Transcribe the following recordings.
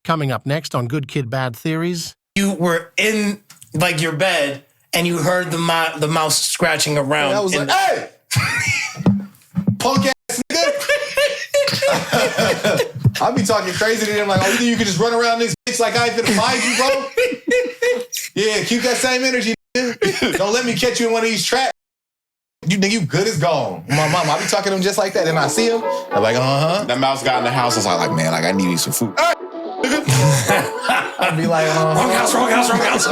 Coming up next on Good Kid, Bad Theories. You were in like your bed and you heard the mouse scratching around. And I was like, hey! Punk ass nigga! I'll be talking crazy to them like, oh, you think you can just run around this bitch like I ain't finna find you, bro? Yeah, keep that same energy, nigga. Don't let me catch you in one of these traps. You think you good as gone. My mom, I be talking to him just like that, and I see him, I'm like, uh-huh. That mouse got in the house, I was like, man, like, I need some food. I'd be like, wrong house.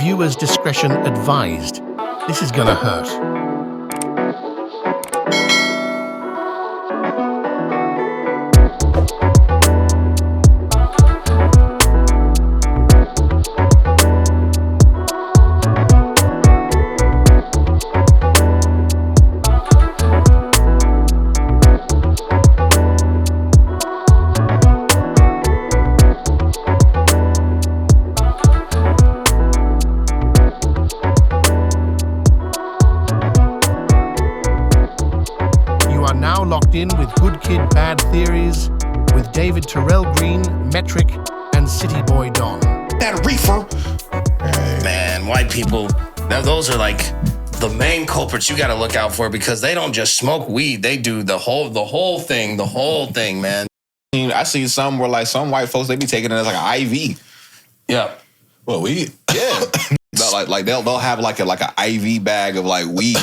Viewers' discretion advised. This is gonna hurt. Locked in with Good Kid, Bad Theories with David Terrell Green, Metrick, and Cityy'Boi Don. That reefer. Man, white people, now those are like the main culprits you got to look out for because they don't just smoke weed. They do the whole thing, man. I see some where like some white folks, they be taking it as like an IV. Yeah. Well, weed. Yeah. Like they'll have like an IV bag of like weed.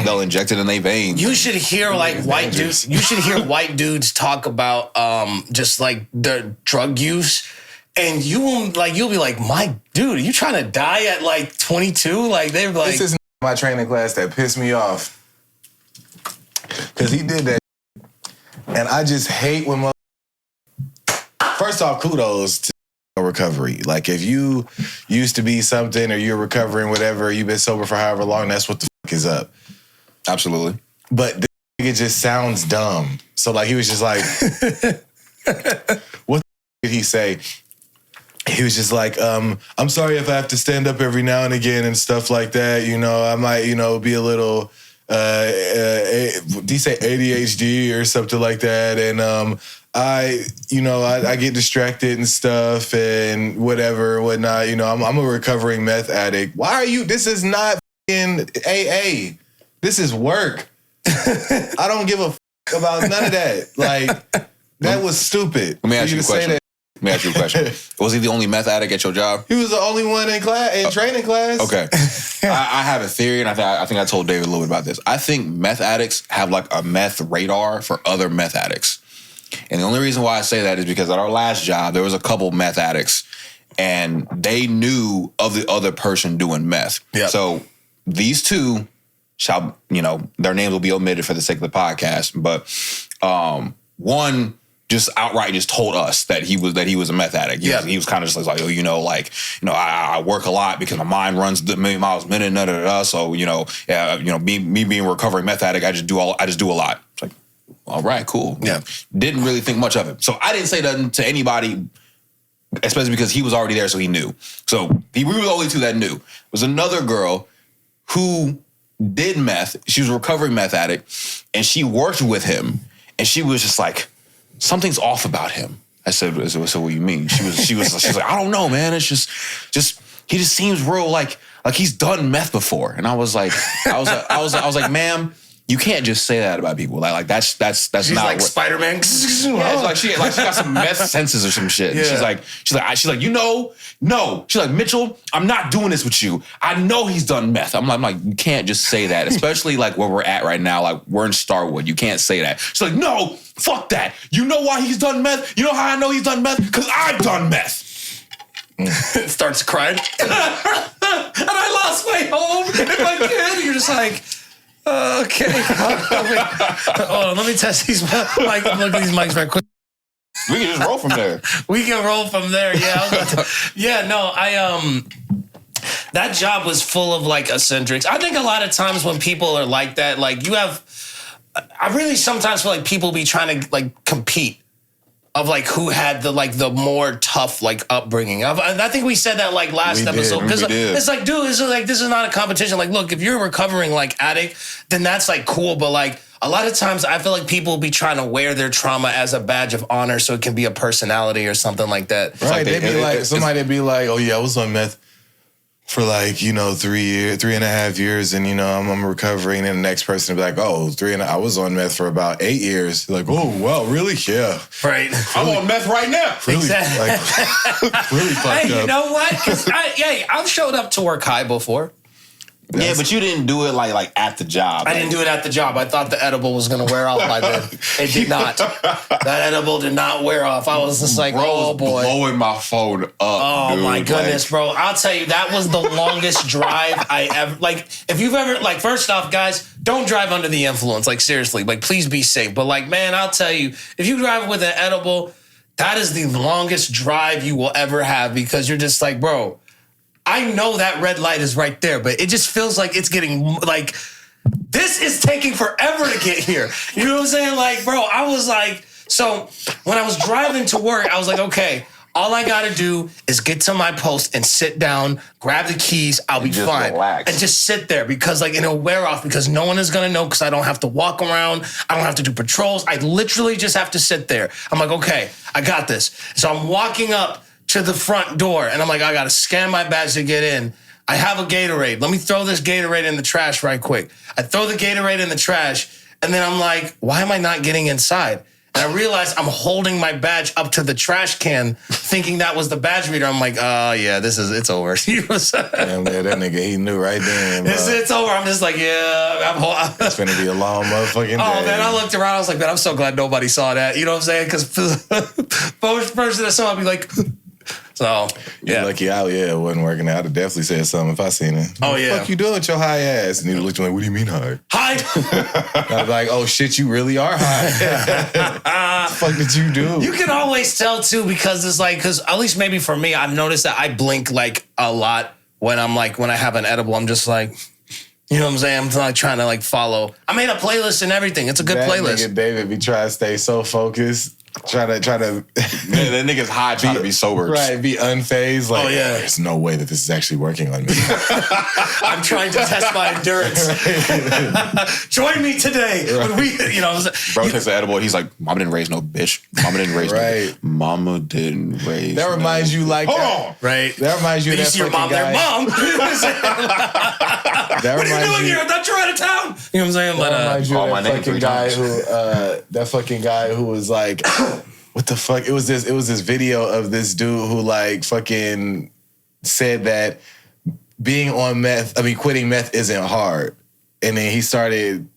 They'll inject it in their veins. You should hear like white dudes. You should hear white dudes talk about just like their drug use, and you'll be like, my dude, are you trying to die at like 22? Like they're like, this is my training class that pissed me off because he did that, and I just hate when. First off, kudos to recovery. Like if you used to be something or you're recovering whatever, you've been sober for however long, that's what the fuck is up. Absolutely. But this nigga just sounds dumb. So like he was just like, what did he say? He was just like, I'm sorry if I have to stand up every now and again and stuff like that. You know, I might, be a little, did he say ADHD or something like that? And I get distracted and stuff and whatever, whatnot. I'm a recovering meth addict. Why are you? This is not in AA. This is work. I don't give a about none of that. Like, that was stupid. Let me ask you a question. Was he the only meth addict at your job? He was the only one in class, in training class. Okay. I have a theory, and I think I told David a little bit about this. I think meth addicts have like a meth radar for other meth addicts. And the only reason why I say that is because at our last job, there was a couple meth addicts, and they knew of the other person doing meth. Yep. So these two shall, their names will be omitted for the sake of the podcast. But one just outright just told us that he was a meth addict. He was kind of just like, I work a lot because my mind runs a million miles a minute, So, me being a recovering meth addict, I just do a lot. It's like, all right, cool. Yeah. Didn't really think much of it. So I didn't say that to anybody, especially because he was already there, so he knew. So we were the only two that knew. There was another girl who did meth. She was a recovering meth addict, and she worked with him, and she was just like, something's off about him. I said, so what do you mean? She was like, I don't know, man. It's just he just seems real like he's done meth before. And I was like, ma'am, you can't just say that about people. Like that's she's not like what, Spider-Man. Yeah, it's like she got some meth senses or some shit. Yeah. She's like, no. She's like, Mitchell, I'm not doing this with you. I know he's done meth. I'm like, you can't just say that, especially like where we're at right now. Like we're in Starwood. You can't say that. She's like, no, fuck that. You know why he's done meth? You know how I know he's done meth? Because I've done meth. Starts crying. And I lost my home and my kid. You're just like, okay. Hold on, let me test these mics. Look at these mics right quick. We can just roll from there. We can roll from there. Yeah. That job was full of like eccentrics. I think a lot of times when people are like that, like I really sometimes feel like people be trying to like compete of like who had the more tough like upbringing. I think we said that like last episode because it's like, dude, this is not a competition. Like, look, if you're a recovering like addict, then that's like cool. But like a lot of times I feel like people be trying to wear their trauma as a badge of honor so it can be a personality or something like that. Right, they'd be like, somebody'd be like, oh yeah, I was on meth for like, 3.5 years, and I'm recovering, and the next person would be like, oh, I was on meth for about 8 years. Like, oh wow, really? Yeah. Right. I'm on meth right now. Really, Exactly. really fucked Hey, up. you know what? 'Cause I've showed up to work high before. Yeah, but you didn't do it like at the job. I didn't do it at the job. I thought the edible was going to wear off by then. It did not. That edible did not wear off. I was just like, oh boy. Blowing my phone up. Oh dude. my goodness, bro. I'll tell you, that was the longest drive I ever, if you've ever, first off, guys, don't drive under the influence. Seriously, please be safe. But man, I'll tell you, if you drive with an edible, that is the longest drive you will ever have, because you're just like, bro, I know that red light is right there, but it just feels like it's getting, this is taking forever to get here. You know what I'm saying? Bro, I was like, so when I was driving to work, I was like, okay, all I gotta do is get to my post and sit down, grab the keys, I'll be fine. Relax. And just sit there, because it'll wear off, because no one is gonna know, because I don't have to walk around, I don't have to do patrols, I literally just have to sit there. I'm like, okay, I got this. So I'm walking up to the front door, and I'm like, I gotta scan my badge to get in. I have a Gatorade. Let me throw this Gatorade in the trash right quick. I throw the Gatorade in the trash, and then I'm like, why am I not getting inside? And I realize I'm holding my badge up to the trash can, thinking that was the badge reader. I'm like, oh yeah, it's over. You know what I'm saying? Damn, man, that nigga, he knew right then. It's over. I'm just like, yeah. It's gonna be a long motherfucking day. Oh man, I looked around. I was like, man, I'm so glad nobody saw that. You know what I'm saying? Because first person that saw it, I'd be like, so You're lucky out, it wasn't working out. I'd have definitely said something if I seen it. Oh, What yeah. the fuck you doing with your high ass? And he looked at me like, what do you mean high? Hi. I was like, oh shit, you really are high. What the fuck did you do? You can always tell too, because it's because at least maybe for me, I've noticed that I blink a lot when when I have an edible. I'm just like, you know what I'm saying? I'm trying to follow. I made a playlist and everything. It's a good playlist. Nigga David be trying to stay so focused. Try to Man, that nigga's high trying to be sober. Right, be unfazed. Like, Oh, yeah. there's no way that this is actually working on me. I'm trying to test my endurance. Join me today. Right. When we, Bro takes the edible. He's like, Mama didn't raise no bitch. Mama didn't raise no Right. bitch. Mama didn't raise That reminds you Hold on. right. That reminds you of You that see your fucking mom guy. there, mom. That What are you reminds doing here? I thought you were out of town. You know what I'm saying? That But reminds you call of my that name fucking 3 guy times. who was like, what the fuck? It was this video of this dude who fucking said that quitting meth isn't hard. And then he started,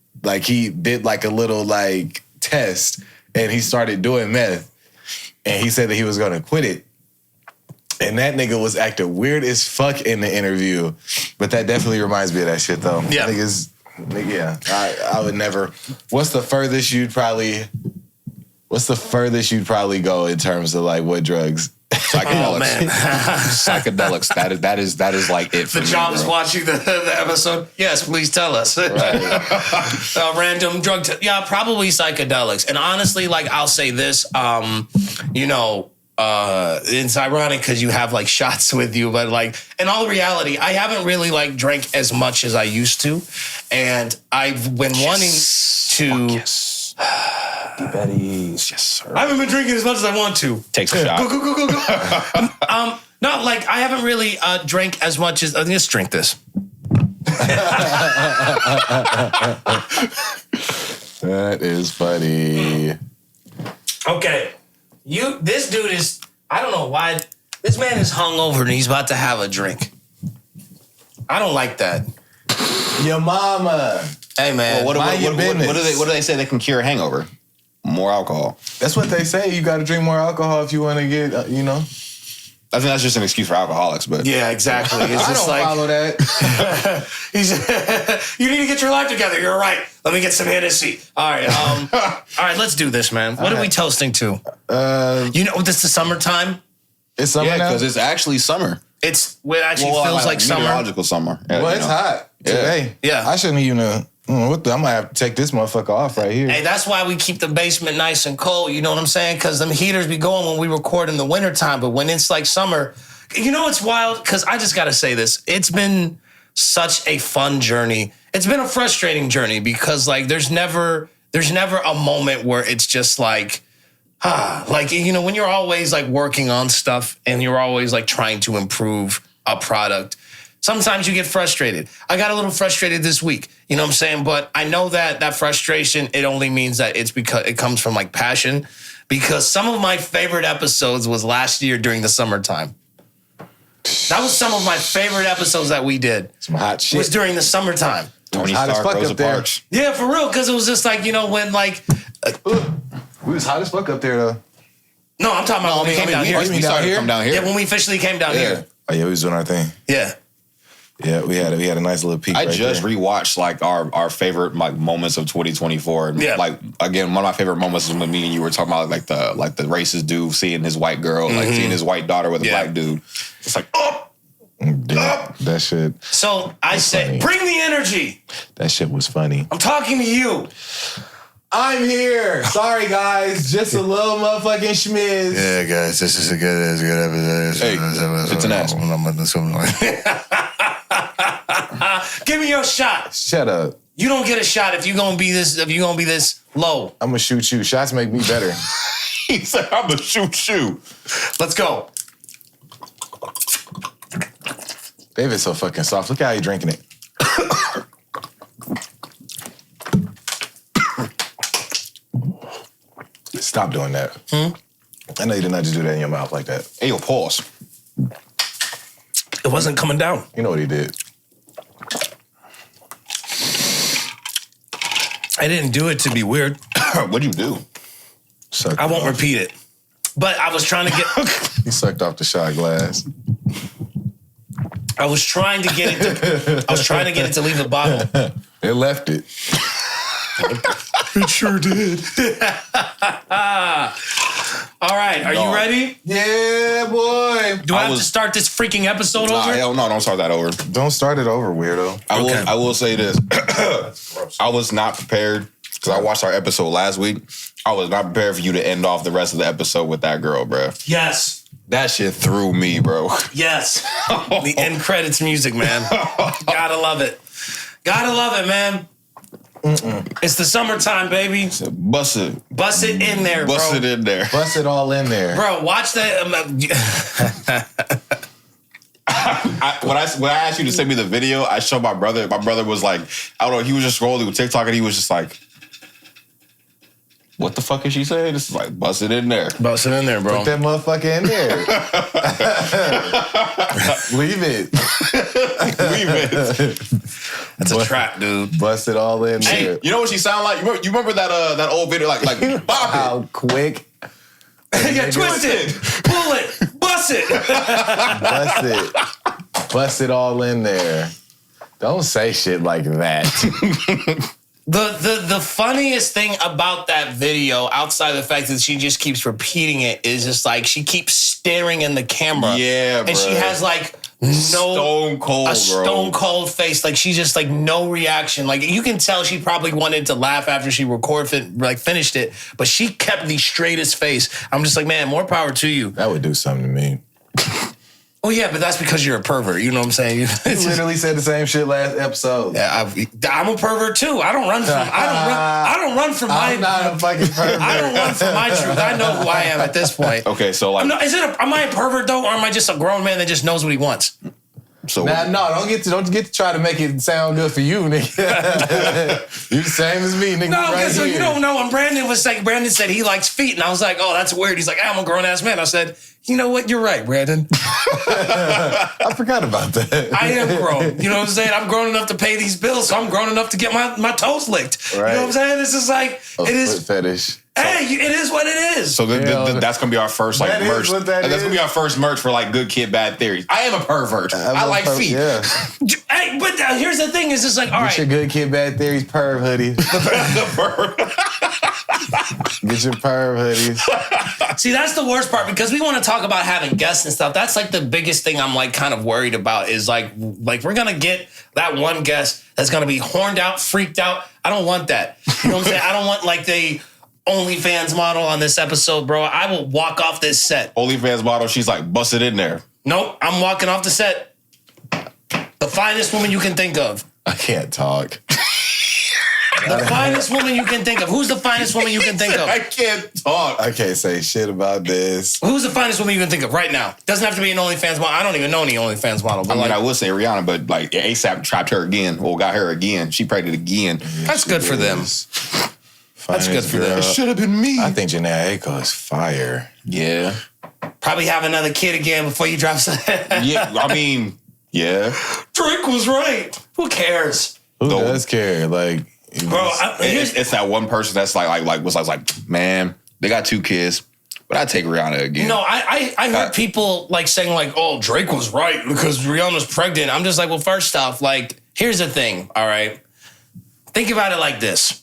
he did a little test, and he started doing meth. And he said that he was gonna quit it. And that nigga was acting weird as fuck in the interview. But that definitely reminds me of that shit, though. Yeah. I would never. What's the furthest you'd probably go in terms of what drugs? Psychedelics. Oh, man. Psychedelics. That is it for the me, Jobs bro. watching the episode. Yes, please tell us. Random drug. Yeah, probably psychedelics. And honestly, I'll say this. It's ironic because you have shots with you, but in all reality, I haven't really drank as much as I used to, and I've been wanting to. Yes. Betty's. Yes, sir. I haven't been drinking as much as I want to. Takes a shot. Go. No, I haven't really drank as much as. Let's drink this. That is funny. Okay. This dude is, I don't know why, this man is hungover and he's about to have a drink. I don't like that. Your mama. Hey, man. What Mind your business. do they say that can cure a hangover? More alcohol. That's what they say. You got to drink more alcohol if you want to get, I think that's just an excuse for alcoholics, but Yeah, exactly. It's I just don't follow that. you need to get your life together. You're right. Let me get some Hennessy. All right. All right, let's do this, man. What are we toasting to? This is summertime. It's summer yeah, now. because it's actually summer. It actually feels like summer. Meteorological summer. Yeah, Well, it's hot today. Yeah. I shouldn't even. I might have to take this motherfucker off right here. Hey, that's why we keep the basement nice and cold. You know what I'm saying? Because them heaters be going when we record in the wintertime. But when it's summer, it's wild? Because I just got to say this. It's been such a fun journey. It's been a frustrating journey because like there's never a moment where it's just like, like, you know, when you're always like working on stuff and you're always like trying to improve a product, sometimes you get frustrated. I got a little frustrated this week, you know what I'm saying? But I know that frustration, it only means that it's because it comes from like passion, because some of my favorite episodes was last year during the summertime. That was some of my favorite episodes that we did. Some hot shit. Was during the summertime. Tony hot as Stark, fuck Rosa up there. Parks. Yeah, for real, because it was just like, you know, when like... We was hot as fuck up there, though. No, I'm talking about when we came down here. you mean We started down to come down here. Yeah, when we officially came down here. Oh, yeah, we was doing our thing. Yeah. Yeah, we had a nice little peek I right just there. rewatched like our favorite like moments of 2024. And, Yeah. like again, one of my favorite moments is when me and you were talking about like the racist dude seeing his white girl, like seeing his white daughter with a black dude. It's like, oh, Yeah, that shit. So I said, funny. bring the energy. That shit was funny. I'm talking to you. I'm here. Sorry, guys. Just a little motherfucking schmiz. Yeah, guys, this is a good episode. Hey, it's an ass. Give me your shot. Shut up. You don't get a shot if you're gonna be this low. I'm gonna shoot you. Shots make me better. he said, I'm gonna shoot you. Let's go. David's so fucking soft. Look how he drinking it. Stop doing that. I know you did not just do that in your mouth like that. Hey, yo, pause. It wasn't coming down. You know what he did. I didn't do it to be weird. What'd you do? Sucked I it won't off. repeat it. But I was trying to get He sucked off the shot glass. I was trying to get it to leave the bottle. It left it. It sure did. All right, are you ready? Yeah, boy. Do I have to start this freaking episode Nah, over? hell no, don't start that over. Don't start it over, weirdo. I will say this. I was not prepared because I watched our episode last week. I was not prepared for you to end off the rest of the episode with that girl, bro. Yes. That shit threw me, bro. Yes. The end credits music, man. Gotta love it. Gotta love it, man. It's the summertime, baby. Bust it. Bust it in there, bro. Bust it in there. Bust it all in there. Bro, watch that. When I asked you to send me the video, I showed my brother. My brother was like, I don't know, he was just scrolling with TikTok and he was just like, what the fuck is she saying? This is like, bust it in there. Bust it in there, bro. Put that motherfucker in there. Leave it. Leave it. That's a trap, dude. Bust it all in Hey, there. You know what she sound like? You remember that old video? Like bop How quick. Yeah, twist it, pull it, bust it. Bust it. Bust it all in there. Don't say shit like that. The funniest thing about that video, outside of the fact that she just keeps repeating it, is just like she keeps staring in the camera. Yeah, and she bruh. has like Stone cold, bro. stone cold face. Like she's just like no reaction. Like you can tell she probably wanted to laugh after she finished it, but she kept the straightest face. I'm just like, man, more power to you. That would do something to me. Oh yeah, but that's because you're a pervert. You know what I'm saying? You literally said the same shit last episode. Yeah, I'm a pervert too. I don't run from my. I'm not a fucking pervert. I don't run from my truth. I know who I am at this point. Okay, so like, Am I a pervert though, or am I just a grown man that just knows what he wants? so Nah, no, don't get to try to make it sound good for you, nigga. You the same as me, nigga. No, right because here. you don't know. When Brandon said he likes feet, and I was like, oh, that's weird. He's like, I'm a grown ass man. I said, you know what? You're right, Brandon. I forgot about that. I am grown. You know what I'm saying? I'm grown enough to pay these bills, so I'm grown enough to get my toes licked. Right. You know what I'm saying? This is like, A it foot is. fetish. Hey, it is what it is. So that's gonna be our first like That is merch. what that That's is. gonna be our first merch for like Good Kid, Bad Theories. I am a pervert. I like feet. Yeah. Hey, but here's the thing: is just like, all Get your right, Good Kid Bad Theories perv hoodie. Get your perv hoodies. see, that's the worst part because we want to talk about having guests and stuff. That's like the biggest thing I'm like kind of worried about is like we're gonna get that one guest that's gonna be horned out, freaked out. I don't want that. You know what I'm saying? I don't want like the OnlyFans model on this episode, bro. I will walk off this set. OnlyFans model, she's like, bust it in there. Nope, I'm walking off the set. The finest woman you can think of. I can't talk. The finest woman you can think of. Who's the finest woman you can think of? I can't talk. I can't say shit about this. Who's the finest woman you can think of right now? Doesn't have to be an OnlyFans model. I don't even know any OnlyFans model. But I mean, I would say Rihanna, but like ASAP trapped her again, or got her again. She pregnant again. That's good for them. That's good for them. It should have been me. I think Janae Aiko is fire. Yeah. Probably have another kid again before you drop some. Yeah, I mean, yeah. Drake was right. Who cares? Who does care? Like, Bro, it's that one person that's like, man, they got 2 kids, but I'd take Rihanna again. No, I heard people like saying like, oh, Drake was right because Rihanna's pregnant. I'm just like, well, first off, like, here's the thing, all right? Think about it like this.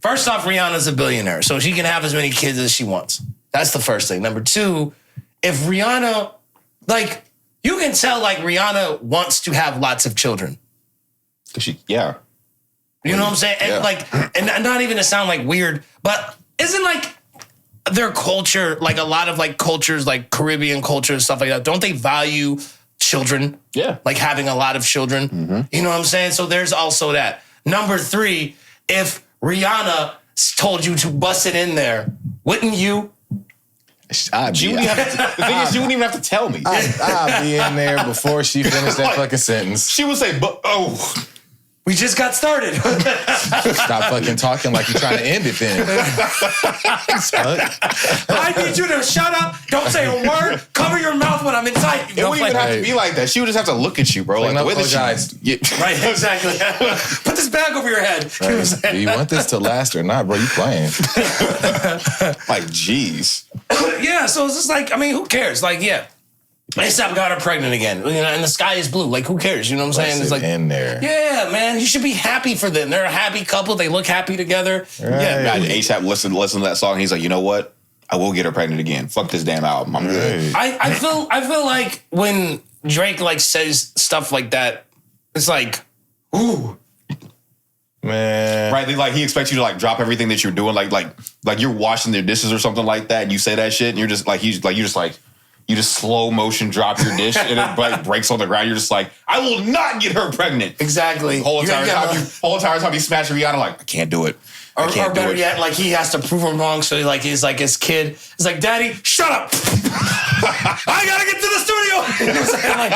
First off, Rihanna's a billionaire, so she can have as many kids as she wants. That's the first thing. Number 2, if Rihanna, like, you can tell like Rihanna wants to have lots of children. Yeah. You know what I'm saying? And Yeah. like, and not even to sound like weird, but isn't like their culture, like a lot of like cultures, like Caribbean culture and stuff like that, don't they value children? Yeah. Like having a lot of children. Mm-hmm. You know what I'm saying? So there's also that. Number 3, if Rihanna told you to bust it in there, wouldn't you? I'd be, She wouldn't even have to, the thing is, she wouldn't even have to tell me. I'd be in there before she finished that fucking sentence. She would say, but We just got started. Stop fucking talking like you're trying to end it then. I need you to shut up. Don't say a word. Cover your mouth when I'm inside you. it wouldn't even have to be like that. She would just have to look at you, bro. Like the way that she, Right, exactly. Put this bag over your head. Right. Do you want this to last or not, bro? You playing. like, geez. Yeah, so it's just like, I mean, who cares? Like, yeah. ASAP got her pregnant again. You know, and the sky is blue. Like, who cares? You know what I'm saying? It's like in there. Yeah, man. You should be happy for them. They're a happy couple. They look happy together. Right. Yeah. ASAP listen to that song. He's like, you know what? I will get her pregnant again. Fuck this damn album. I'm good. I feel like when Drake like says stuff like that, it's like, ooh. Man. Right? Like he expects you to like drop everything that you're doing, like you're washing their dishes or something like that, and you say that shit, and you're just like you just slow motion drop your dish and it like breaks on the ground. You're just like, I will not get her pregnant. Exactly. Whole entire time you smash Rihanna, like, I can't do it. Or better yet, like he has to prove him wrong. So he's like his kid. He's like, Daddy, shut up. I gotta get to the studio. You know what I'm saying? Like,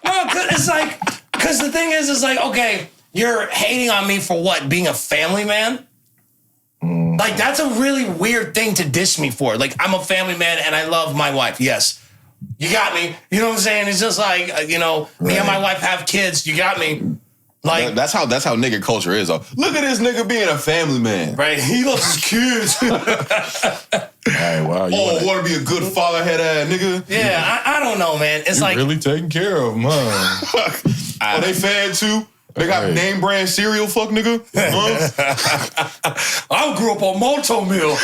no, it's like, because the thing is like, okay, you're hating on me for what? Being a family man? Like, that's a really weird thing to diss me for. Like, I'm a family man and I love my wife. Yes. You got me. You know what I'm saying? It's just like, you know, me and my wife have kids. You got me. Like, that's how nigga culture is, though. Look at this nigga being a family man. Right? He loves his kids. All right, wow. You want to be a good father head ass nigga? Yeah, I don't know, man. It's like, really taking care of them, huh? Are they fed too? They got name brand cereal, fuck nigga. I grew up on Malto Meal.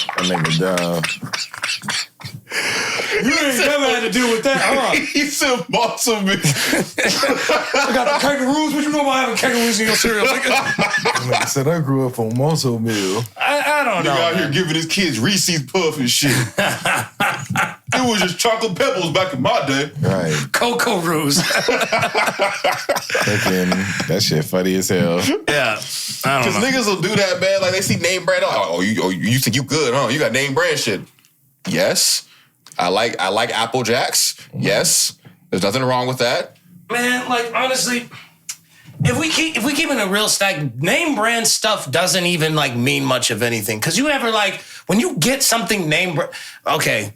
That nigga dumb. You ain't never had to deal with that, huh? He said Malto Meal. I got the kangaroos. What you know about having kangaroos in your cereal? I said I grew up on Malto Meal. I don't know. Nigga out here giving his kids Reese's Puff and shit. It was just chocolate pebbles back in my day. Right. Cocoa Roos. That shit funny as hell. Yeah. I don't Because know. niggas will do that, man. Like, they see name brand. You think you good, huh? You got name brand shit. Yes. I like Apple Jacks. Yes. There's nothing wrong with that. Man, like, honestly, if we keep in a real stack, name brand stuff doesn't even, like, mean much of anything. Because you ever, like, when you get something name brand... Okay.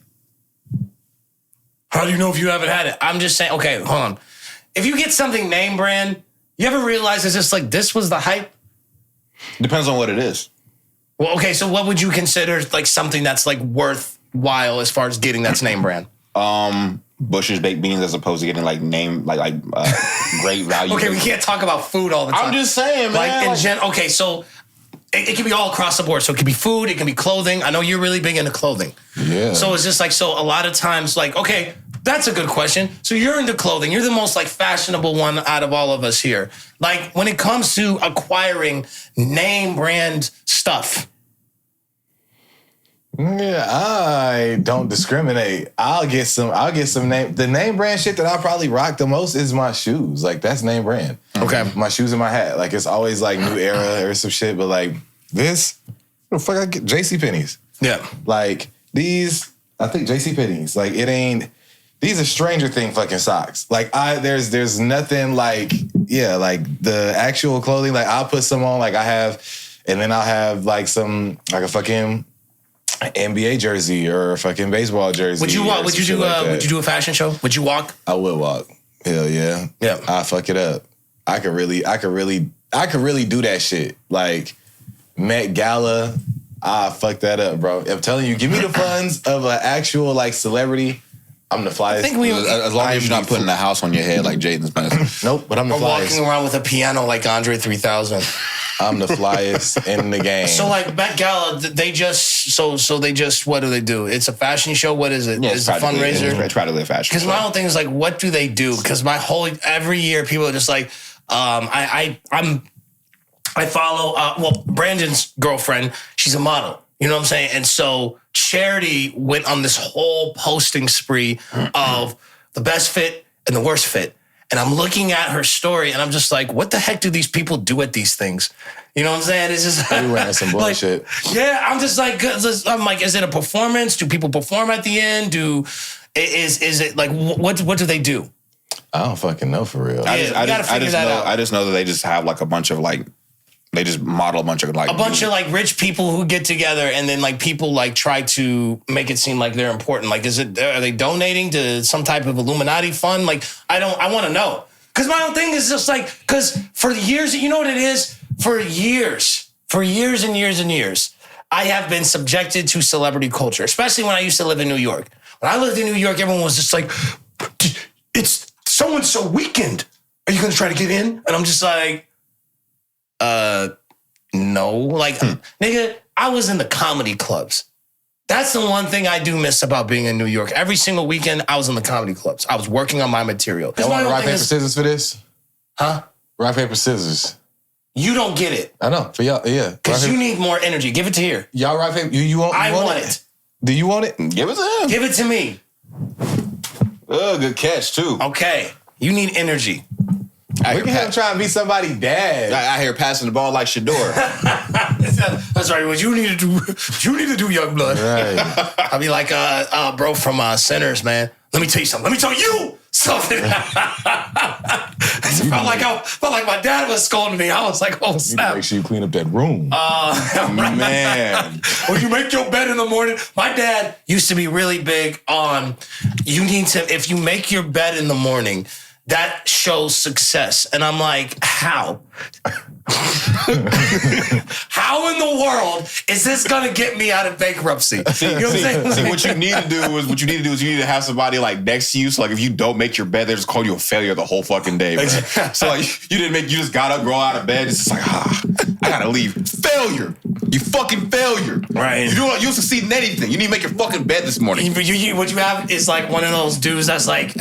How do you know if you haven't had it? I'm just saying, okay, hold on. If you get something name brand, you ever realize it's just like, this was the hype? Depends on what it is. Well, okay, so what would you consider like something that's like worthwhile as far as getting that's name brand? Bush's baked beans as opposed to getting like great value. Okay, we can't talk about food all the time. I'm just saying, man. Okay, so it can be all across the board. So it can be food, it can be clothing. I know you're really big into clothing. Yeah. So it's just like, so a lot of times, like, okay, that's a good question. So you're into clothing. You're the most like fashionable one out of all of us here. Like when it comes to acquiring name brand stuff. Yeah, I don't discriminate. I'll get some name. The name brand shit that I probably rock the most is my shoes. Like that's name brand. Okay. My shoes and my hat. Like it's always like New Era or some shit. But like this, what the fuck I get? JCPenney's. Yeah. Like these, I think JCPenney's. Like it ain't. These are Stranger Thing fucking socks. Like there's nothing like like the actual clothing. Like I'll put some on. Like I have, and then I'll have like some like a fucking NBA jersey or a fucking baseball jersey. Would you walk? Would you do? Would you do a fashion show? Would you walk? I would walk. Hell yeah. Yeah. I fuck it up. I could really do that shit. Like Met Gala, I fuck that up, bro. I'm telling you, give me the funds of an actual like celebrity. I'm the flyest. I think as long as you're not putting a house on your head like Jaden's Madison. Nope, but I'm the or flyest. walking around with a piano like Andre 3000. I'm the flyest in the game. So like Met Gala, they just what do they do? It's a fashion show. What is it? Yeah, it's a fundraiser. It's practically a fashion Because show. my whole thing is like, what do they do? Because every year people are just like, I follow Brandon's girlfriend. She's a model. You know what I'm saying? And so Charity went on this whole posting spree of the best fit and the worst fit. And I'm looking at her story and I'm just like, what the heck do these people do at these things? You know what I'm saying? It's just You ran some bullshit. yeah, I'm just like, I'm like, is it a performance? Do people perform at the end? Is it like, what do they do? I don't fucking know for real. I just know that they just have like a bunch of like, they just model a bunch of like like rich people who get together and then like people like try to make it seem like they're important. Like, are they donating to some type of Illuminati fund? Like, I want to know. Cause my own thing is just like, cause for years, you know what it is? For years and years and years, I have been subjected to celebrity culture, especially when I used to live in New York. When I lived in New York, everyone was just like, it's so-and-so weekend. Are you going to try to get in? And I'm just like, no. Like, nigga, I was in the comedy clubs. That's the one thing I do miss about being in New York. Every single weekend, I was in the comedy clubs. I was working on my material. You want rock, paper, scissors for this? Huh? Rock, paper, scissors. You don't get it. I know. For y'all, yeah. Because you need more energy. Give it to here. Y'all rock, paper, you want I want it. Do you want it? Give it to him. Give it to me. Oh, good catch, too. Okay. You need energy. We can have him try and be somebody's dad. I hear passing the ball like Shador. That's right. What you need to do, young blood. Right. I'll be like, bro from Sinners, man. Let me tell you something. Let me tell you something. felt like my dad was scolding me. I was like, oh, snap. Make sure you clean up that room. Man. When you make your bed in the morning, my dad used to be really big on, if you make your bed in the morning, that shows success. And I'm like, how? How in the world is this gonna get me out of bankruptcy? You know what I'm saying? See, what you need to do is you need to have somebody like next to you. So like if you don't make your bed, they just call you a failure the whole fucking day, bro. So like you just got up, grow out of bed. It's just like, I gotta leave. Failure. You fucking failure. Right. You don't succeed in anything. You need to make your fucking bed this morning. What you have is like one of those dudes that's like,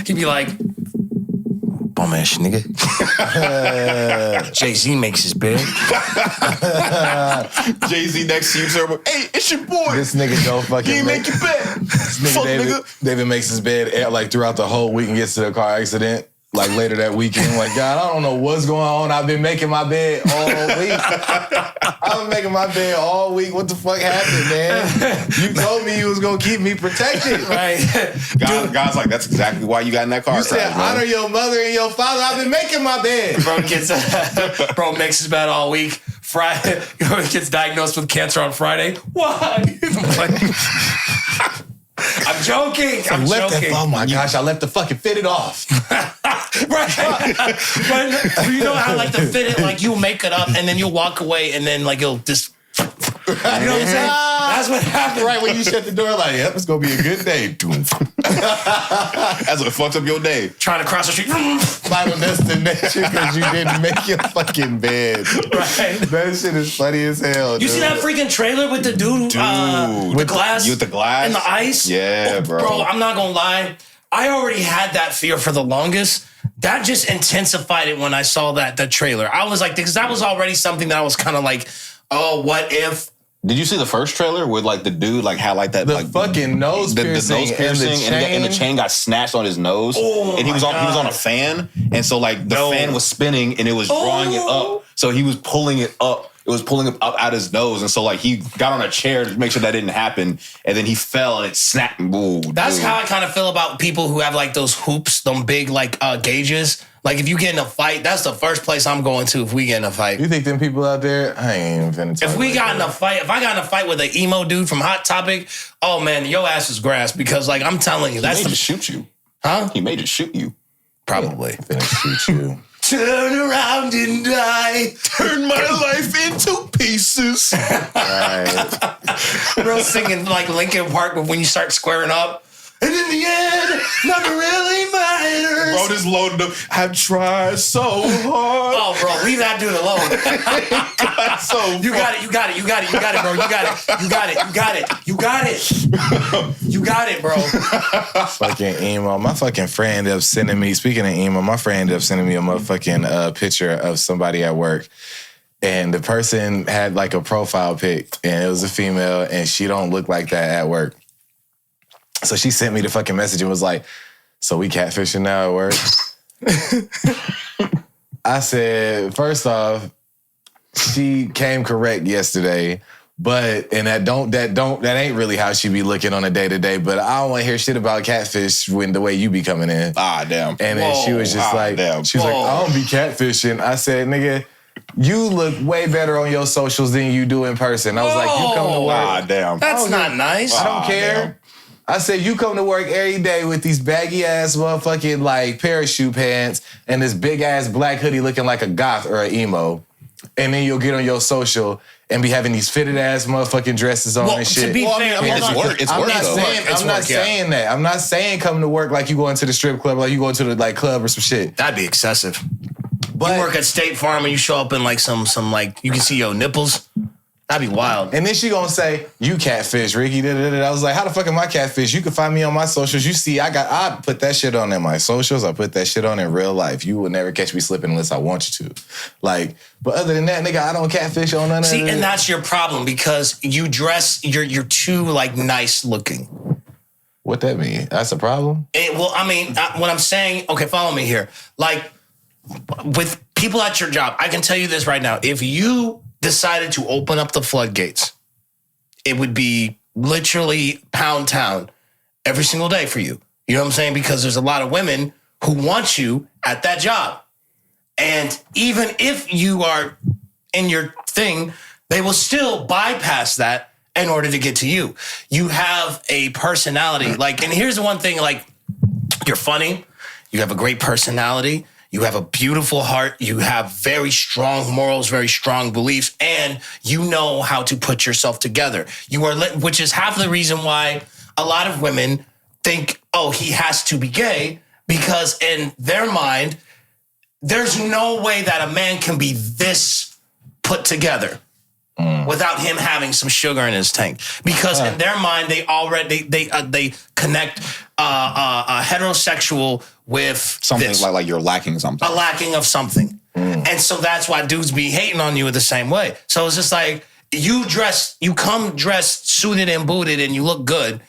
he'd be like, bum ass nigga. Jay-Z makes his bed. Jay-Z next to you, sir. Hey, it's your boy. This nigga don't fucking You make your bed. This nigga David makes his bed like throughout the whole week and gets to the car accident. Like later that weekend, like, God, I don't know what's going on. I've been making my bed all week. I've been making my bed all week. What the fuck happened, man? You told me you was gonna keep me protected. Right. God's like, that's exactly why you got in that car. You said honor your mother and your father. I've been making my bed. Bro makes his bed all week. Friday, gets diagnosed with cancer on Friday. Why? I'm joking. I'm joking. Oh my gosh, I left the fucking fitted off. Right. But you know how like the fit it, like you'll make it up and then you'll walk away and then like you'll just, you know what I'm saying? That's what happened. Right when you shut the door, like, yep, it's gonna be a good day. That's what fucked up your day. Trying to cross the street. Final destination because you didn't make your fucking bed. Right. That shit is funny as hell. You see that freaking trailer with the dude with the glass? With the glass? And the ice? Yeah, bro. Bro, I'm not gonna lie. I already had that fear for the longest. That just intensified it when I saw that trailer. I was like, because that was already something that I was kind of like, oh, what if Did you see the first trailer with like the dude like had like that The like fucking nose piercing, nose piercing and the chain got snatched on his nose, and he was on a fan, and so like the fan was spinning and it was drawing it up, so he was pulling it up. It was pulling it up out his nose, and so like he got on a chair to make sure that didn't happen, and then he fell and it snapped. Ooh, That's how I kind of feel about people who have like those hoops, them big like gauges. Like if you get in a fight, that's the first place I'm going to if we get in a fight. You think them people out there? I ain't even finna talk If we like got that. in a fight, if I got in a fight with an emo dude from Hot Topic, oh man, your ass is grass because like I'm telling you, He that's made to shoot you. Huh? He made to shoot you. Probably. Finna shoot you. Turn around and die. Turn my life into pieces. Right. Bro singing like Linkin Park, but when you start squaring up, and in the end, nothing really matters. Bro, just loaded up. I've tried so hard. Oh, bro, leave that dude alone. So You got it, bro. You got it, bro. Fucking emo. My fucking friend ended up sending me, speaking of emo, my friend ended up sending me a motherfucking picture of somebody at work. And the person had like a profile pic and it was a female and she don't look like that at work. So she sent me the fucking message and was like, so we catfishing now at work? I said, first off, she came correct yesterday, but that ain't really how she be looking on a day-to-day, but I don't want to hear shit about catfish when the way you be coming in. Ah, damn. And then she was just like, she was like, I don't be catfishing. I said, nigga, you look way better on your socials than you do in person. I was like, you come to work. Ah, damn. That's not nice. I don't care. Damn. I said, you come to work every day with these baggy ass motherfucking like parachute pants and this big ass black hoodie looking like a goth or an emo. And then you'll get on your social and be having these fitted ass motherfucking dresses on and shit. To be fair, I mean, hold it's on. work. It's I'm work, not though. saying It's I'm not work, yeah. saying that. I'm not saying come to work like you going to the strip club, like you going to the like club or some shit. That'd be excessive. But You work at State Farm and you show up in like some like you can see your nipples. That'd be wild. and then she gonna say, you catfish, Ricky. I was like, how the fuck am I catfish? You can find me on my socials. You see, I put that shit on in my socials. I put that shit on in real life. You will never catch me slipping unless I want you to. Like, but other than that, nigga, I don't catfish on none of See, that. and that's your problem because you dress, you're too like nice looking. What that mean? That's a problem? Well, I mean, what I'm saying, okay, follow me here. Like with people at your job, I can tell you this right now. If you decided to open up the floodgates, it would be literally pound town every single day for you. You know what I'm saying? Because there's a lot of women who want you at that job. And even if you are in your thing, they will still bypass that in order to get to you. You have a personality. Like, and here's the one thing, like, you're funny. You have a great personality. You have a beautiful heart. You have very strong morals, very strong beliefs, and you know how to put yourself together. You are, which is half the reason why a lot of women think, oh, he has to be gay, because in their mind, there's no way that a man can be this put together without him having some sugar in his tank. Because in their mind, they already they connect a heterosexual with Something this, like you're lacking something. a lacking of something. And so that's why dudes be hating on you in the same way. So it's just like you come dressed, suited and booted, and you look good.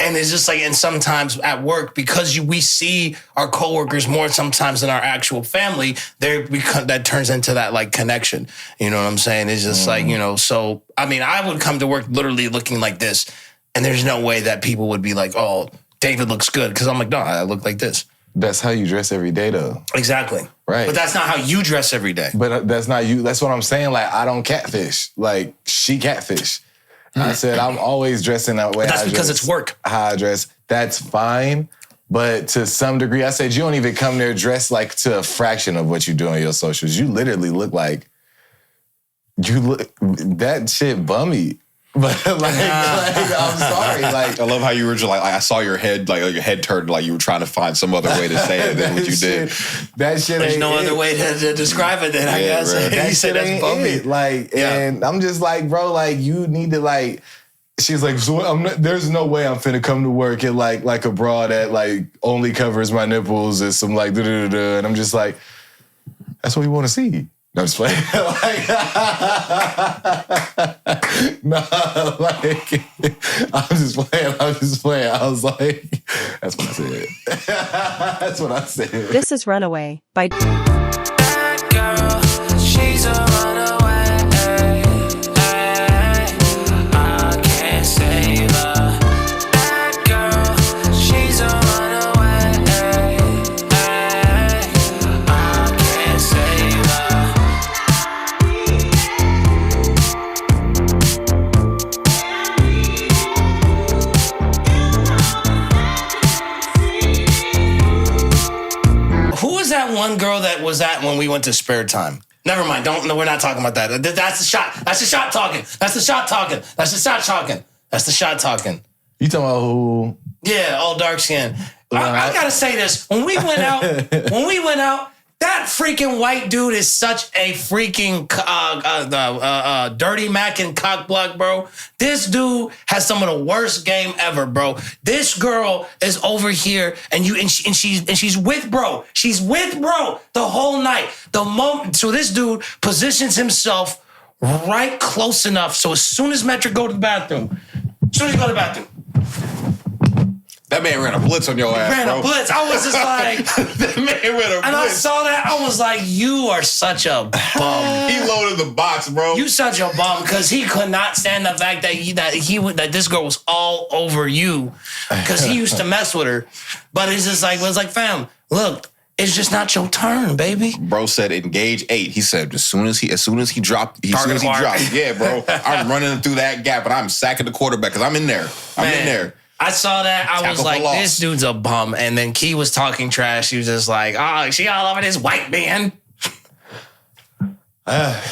And it's just like, and sometimes at work, because we see our coworkers more sometimes than our actual family, that turns into that like connection. You know what I'm saying? It's just like, you know, so, I mean, I would come to work literally looking like this, and there's no way that people would be like, oh, David looks good. Because I'm like, no, I look like this. That's how you dress every day, though. Exactly. Right. But that's not how you dress every day. But that's not you. That's what I'm saying. Like, I don't catfish. Like, she catfish. I said, I'm always dressing that way. But that's I because dress, it's work. How I dress. That's fine. But to some degree, I said, you don't even come there dressed like to a fraction of what you do on your socials. You literally look like, that shit bummy. But like, I'm sorry. Like, I love how you were just like I saw your head, like your head turned, like you were trying to find some other way to say it than what you did. That shit There's ain't no it. other way to describe it than I Yeah, guess. right. That You shit said that's ain't bumpy. it. Like, Yeah. and I'm just like, bro, like, you need to like. She's like, so there's no way I'm finna come to work in like a bra that like only covers my nipples and some like da-da-da-da. And I'm just like, that's what we want to see. I'm just playing. No, like, I'm just playing. I was like, that's what I said. That's what I said. This is Runaway by That girl, she's a runaway. I can't save her. That girl, she's a runaway. I can't save Who was that one girl that was at when we went to Spare Time? Never mind. We're not talking about that. That's the shot. That's the shot talking. That's the shot talking. That's the shot talking. That's the shot talking. You talking about who? Yeah, all dark skin. I gotta say this. When we went out, that freaking white dude is such a freaking dirty Mac and cock block, bro. This dude has some of the worst game ever, bro. This girl is over here, and she's with bro. She's with bro the whole night. So this dude positions himself right close enough. So as soon as Metrick go to the bathroom, That man ran a blitz on your ass, ran a blitz. I was just like, that man ran a blitz. and I saw that. I was like, you are such a bum. He loaded the box, bro. You such a bum because he could not stand the fact that this girl was all over you because he used to mess with her. But it's just like, fam, look, it's just not your turn, baby. Bro said engage 8. He said as soon as he dropped, yeah, bro, I'm running through that gap and I'm sacking the quarterback because I'm in there. I'm in there. I saw that. I was like, this dude's a bum. And then Key was talking trash. He was just like, oh, she all over this white man. That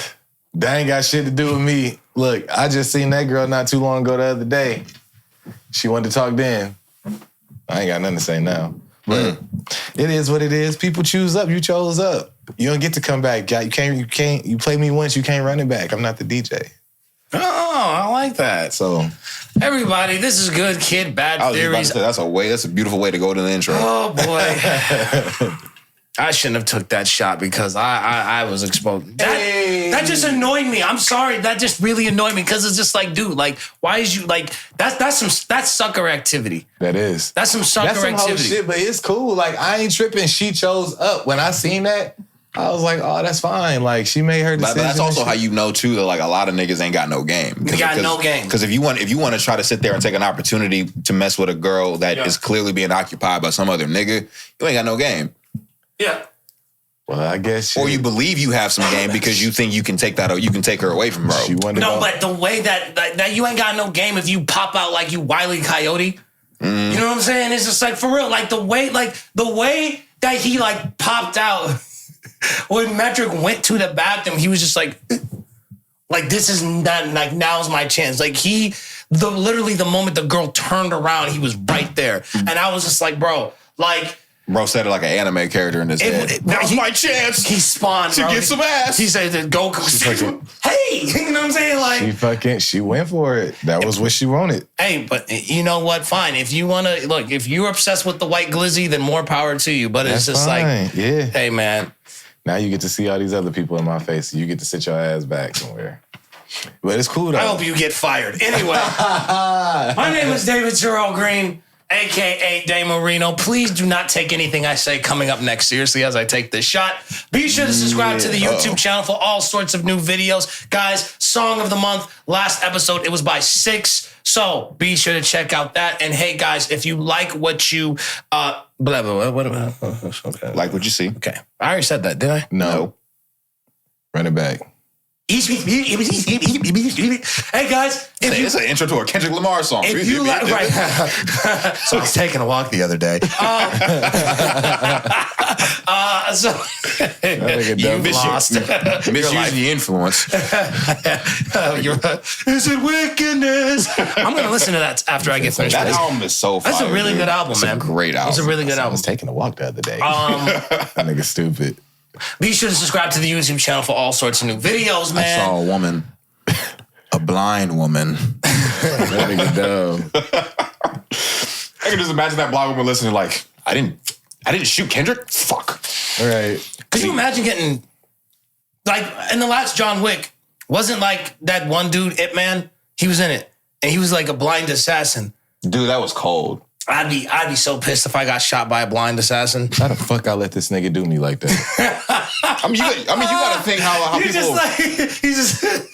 ain't got shit to do with me. Look, I just seen that girl not too long ago the other day. She wanted to talk then. I ain't got nothing to say now. But it is what it is. People choose up. You chose up. You don't get to come back. You can't. You play me once, you can't run it back. I'm not the DJ. Oh, I like that. So everybody, this is goodKID, Bad Theories. That's a beautiful way to go to the intro. Oh boy. I shouldn't have took that shot because I was exposed. That just annoyed me. I'm sorry. That just really annoyed me because it's just like, dude, like, why is you like that's sucker activity. That is. That's some sucker That's some whole activity. shit, but it's cool. Like, I ain't tripping. She chose up. When I seen that, I was like, oh, that's fine. Like, she made her decision. But that's also how you know too that like a lot of niggas ain't got no game. They got no game. Because if you want to try to sit there and take an opportunity to mess with a girl that is clearly being occupied by some other nigga, you ain't got no game. Yeah. Well, I guess. Or you believe you have some game because you think you can take that, or you can take her away from bro. No, but the way that you ain't got no game if you pop out like you Wile E. Coyote. You know what I'm saying? It's just like for real. Like the way that he like popped out when Metrick went to the bathroom, he was just like this is not like now's my chance. Like literally the moment the girl turned around, he was right there, and I was just like, bro, like. Bro said it like an anime character in his head. Now's my chance. He spawned to get some ass. He said, "Go, hey!" You know what I'm saying? Like she went for it. That was what she wanted. Hey, but you know what? Fine. If you want to look, if you're obsessed with the white glizzy, then more power to you. But it's just fine. like, yeah. Hey, man. Now you get to see all these other people in my face. You get to sit your ass back somewhere. But it's cool though. I hope you get fired. Anyway, my name is David Terrell Green, a.k.a. Day Marino. Please do not take anything I say coming up next seriously as I take this shot. Be sure to subscribe to the YouTube channel for all sorts of new videos. Guys, Song of the Month, last episode, it was by 6. So be sure to check out that. And hey, guys, if you like what you... okay. Like what you see. Okay. I already said that, didn't I? No. Run it back. Hey guys, It's an intro to a Kendrick Lamar song. If you like, right? So I was taking a walk the other day. You've lost. Misuse the influence. Is it wickedness? I'm gonna listen to that after I get finished. That album is so fire. That's a really good album, man. It's a great album. It's a really good I album. was taking a walk the other day. That nigga stupid. Be sure to subscribe to the YouTube channel for all sorts of new videos, man. I saw a woman, a blind woman. That nigga dumb. I can just imagine that blind woman listening like, I didn't shoot Kendrick? Fuck. All right. Could you imagine getting Like in the last John Wick, wasn't like that one dude, Ip Man? He was in it. And he was like a blind assassin. Dude, that was cold. I'd be so pissed if I got shot by a blind assassin. How the fuck I let this nigga do me like that? I mean, you gotta think how You're people. just like, he's just.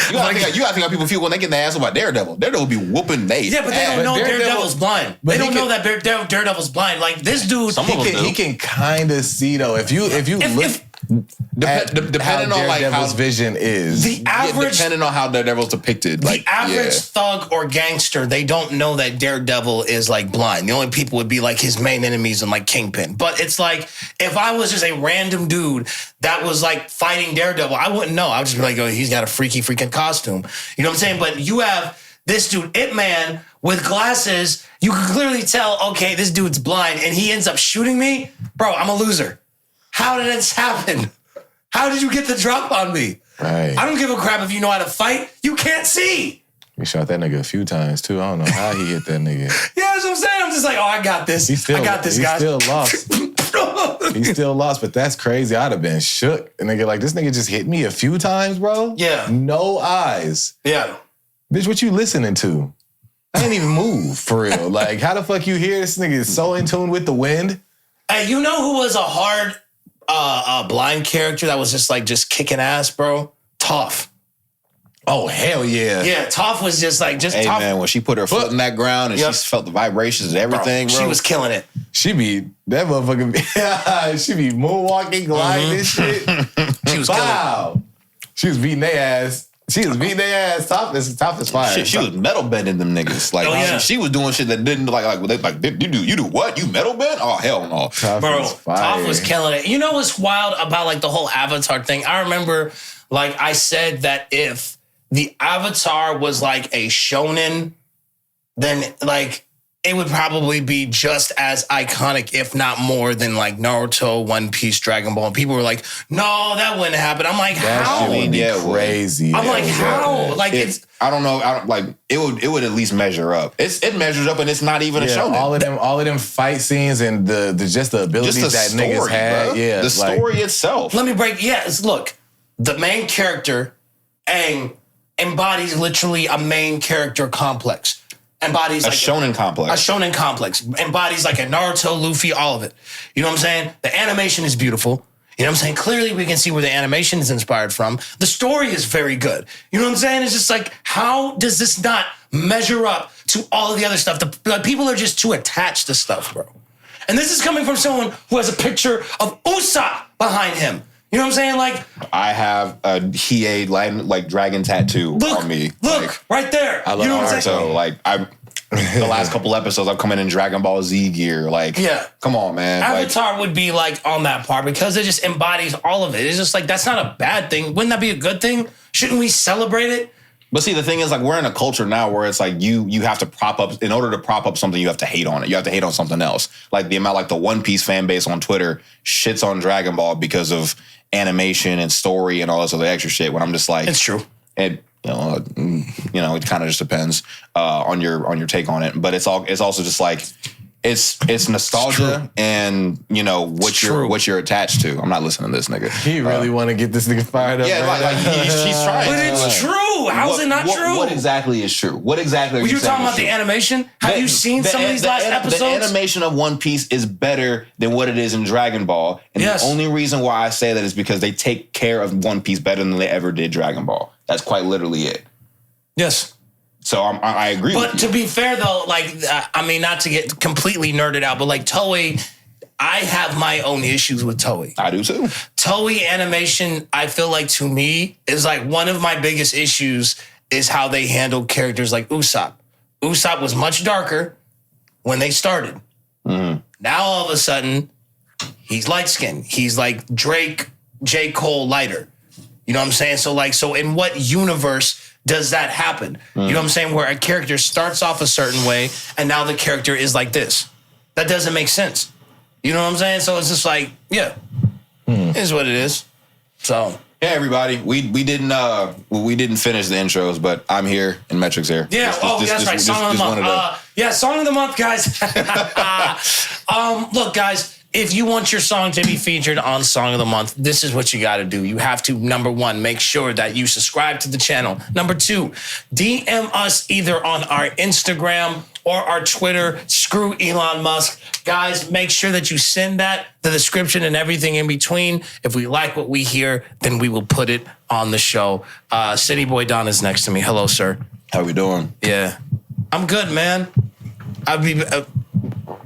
You gotta think how people feel when they get their ass about Daredevil. Daredevil be whooping they. Yeah, but they don't know Daredevil's blind. They don't know that Daredevil's blind. Like this dude, he can kind of see though. If you look. Depending on like Daredevil's how vision is the average, depending on how Daredevil's depicted, the average thug or gangster, they don't know that Daredevil is like blind. The only people would be like his main enemies and like Kingpin. But it's like if I was just a random dude that was like fighting Daredevil, I wouldn't know. I would just be like, oh, he's got a freaking costume. You know what I'm saying? But you have this dude, Ip Man, with glasses. You can clearly tell, okay, this dude's blind, and he ends up shooting me. Bro, I'm a loser. How did this happen? How did you get the drop on me? right. I don't give a crap if you know how to fight. You can't see. We shot that nigga a few times too. I don't know how he hit that nigga. Yeah, that's what I'm saying. I'm just like, oh, I got this. I got this, guys. He still lost. He still lost, but that's crazy. I'd have been shook. And nigga, like, this nigga just hit me a few times, bro. Yeah. No eyes. Yeah. Bitch, what you listening to? I didn't even move, for real. Like, how the fuck you hear this nigga is so in tune with the wind? Hey, you know who was a hard blind character that was just kicking ass, bro? Toph. Oh, hell yeah. Yeah, Toph was just Hey Toph. man, when she put her foot in that ground and she felt the vibrations and everything, bro. She was killing it. She be, that motherfucker, she be moonwalking, gliding and shit. She was killing it. Wow. She was beating their ass. Top is fire. She was metal bending them niggas. Like, Oh, yeah. she was doing shit that didn't you do what? You metal bend? Oh hell no. Bro, is fire. Toph was killing it. You know what's wild about like the whole Avatar thing? I remember like I said that if the Avatar was like a shonen, then like it would probably be just as iconic, if not more, than like Naruto, One Piece, Dragon Ball. And people were like, no, that wouldn't happen. I'm like, how? That would be Yeah, crazy. I'm like, how? Like it's I don't know. It would at least measure up. It measures up, and it's not even a show. all of them fight scenes and the just the abilities Just the that niggas story, had. bro. Yeah, the story itself. let me break. Yes, look, the main character, Aang, embodies literally a main character complex. Embodies A like shonen complex. A shonen complex. Embodies like a Naruto, Luffy, all of it. You know what I'm saying? The animation is beautiful. You know what I'm saying? Clearly we can see where the animation is inspired from. The story is very good. You know what I'm saying? It's just like, how does this not measure up to all of the other stuff? Like, people are just too attached to stuff, bro. And this is coming from someone who has a picture of Usopp behind him. You know what I'm saying? Like, I have a Hiei like dragon tattoo on me. Look, right there. I love you know what I'm Naruto. saying? So like the last couple episodes I've come in Dragon Ball Z gear. Like, Yeah. come on, man. Like, Avatar would be like on that part because it just embodies all of it. It's just like, that's not a bad thing. Wouldn't that be a good thing? Shouldn't we celebrate it? but see, the thing is, like, we're in a culture now where it's like you have to prop up, in order to prop up something, you have to hate on it. You have to hate on something else. Like the amount, like the One Piece fan base on Twitter shits on Dragon Ball because of animation and story and all this other extra shit. When I'm just like, It's true. it it kind of just depends on your take on it. But it's also just like it's nostalgia and what you're attached to. I'm not listening to this nigga. He really want to get this nigga fired up. Yeah, right like now. she's trying. But it's true. How's it not true? What exactly is true? What exactly are Were you saying talking is about the true? animation? Have you seen some of these last episodes? The animation of One Piece is better than what it is in Dragon Ball. And Yes. the only reason why I say that is because they take care of One Piece better than they ever did Dragon Ball. That's quite literally it. Yes. So I agree with But you. to be fair, though, like, I mean, not to get completely nerded out, but like Toei, I have my own issues with Toei. I do too. Toei animation, I feel like to me, is like one of my biggest issues is how they handle characters like Usopp. Usopp was much darker when they started. Mm-hmm. Now all of a sudden, he's light skinned. He's like Drake, J. Cole lighter. You know what I'm saying? So in what universe does that happen? You know what I'm saying? Where a character starts off a certain way and now the character is like this. That doesn't make sense. You know what I'm saying? So it's just like, yeah, it is what it is. So Hey everybody, we didn't finish the intros, but I'm here and Metric's here. yeah, that's right. Song of the month. wanted to- Song of the month, guys. Look, guys, if you want your song to be featured on Song of the Month, this is what you got to do. You have to, number one, make sure that you subscribe to the channel. Number two, DM us either on our Instagram or our Twitter. Screw Elon Musk. Guys, make sure that you send that, the description and everything in between. If we like what we hear, then we will put it on the show. Cityy'Boi Don is next to me. Hello, sir. How we doing? Yeah. I'm good, man.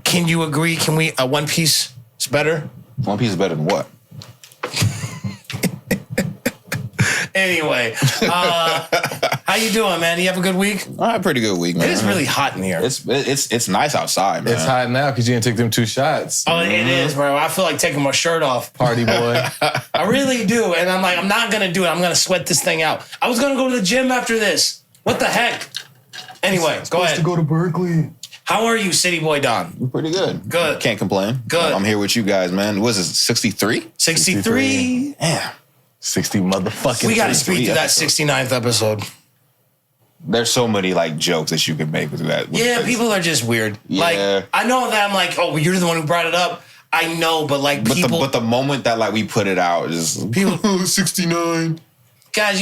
Can you agree? Can we, One Piece is better? One Piece is better than what? Anyway, how you doing, man? You have a good week? I had a pretty good week, man. It is really hot in here. It's nice outside, man. It's hot now because you didn't take them 2 shots. Oh, it is, bro. I feel like taking my shirt off. Party boy. I really do. And I'm like, I'm not going to do it. I'm going to sweat this thing out. I was going to go to the gym after this. What the heck? Anyway, go ahead. To go to Berkeley. How are you, Cityy'Boi Don? Pretty good. Good. Can't complain. Good. I'm here with you guys, man. What is it, 63? 63. Yeah. 60 motherfucking. We got to speak to that episodes. 69th episode. There's so many like jokes that you can make with that. Yeah, people are just weird. Yeah. Like, I know that I'm like, oh, you're the one who brought it up. I know, but like people. But the moment that like we put it out is People- 69. Guys,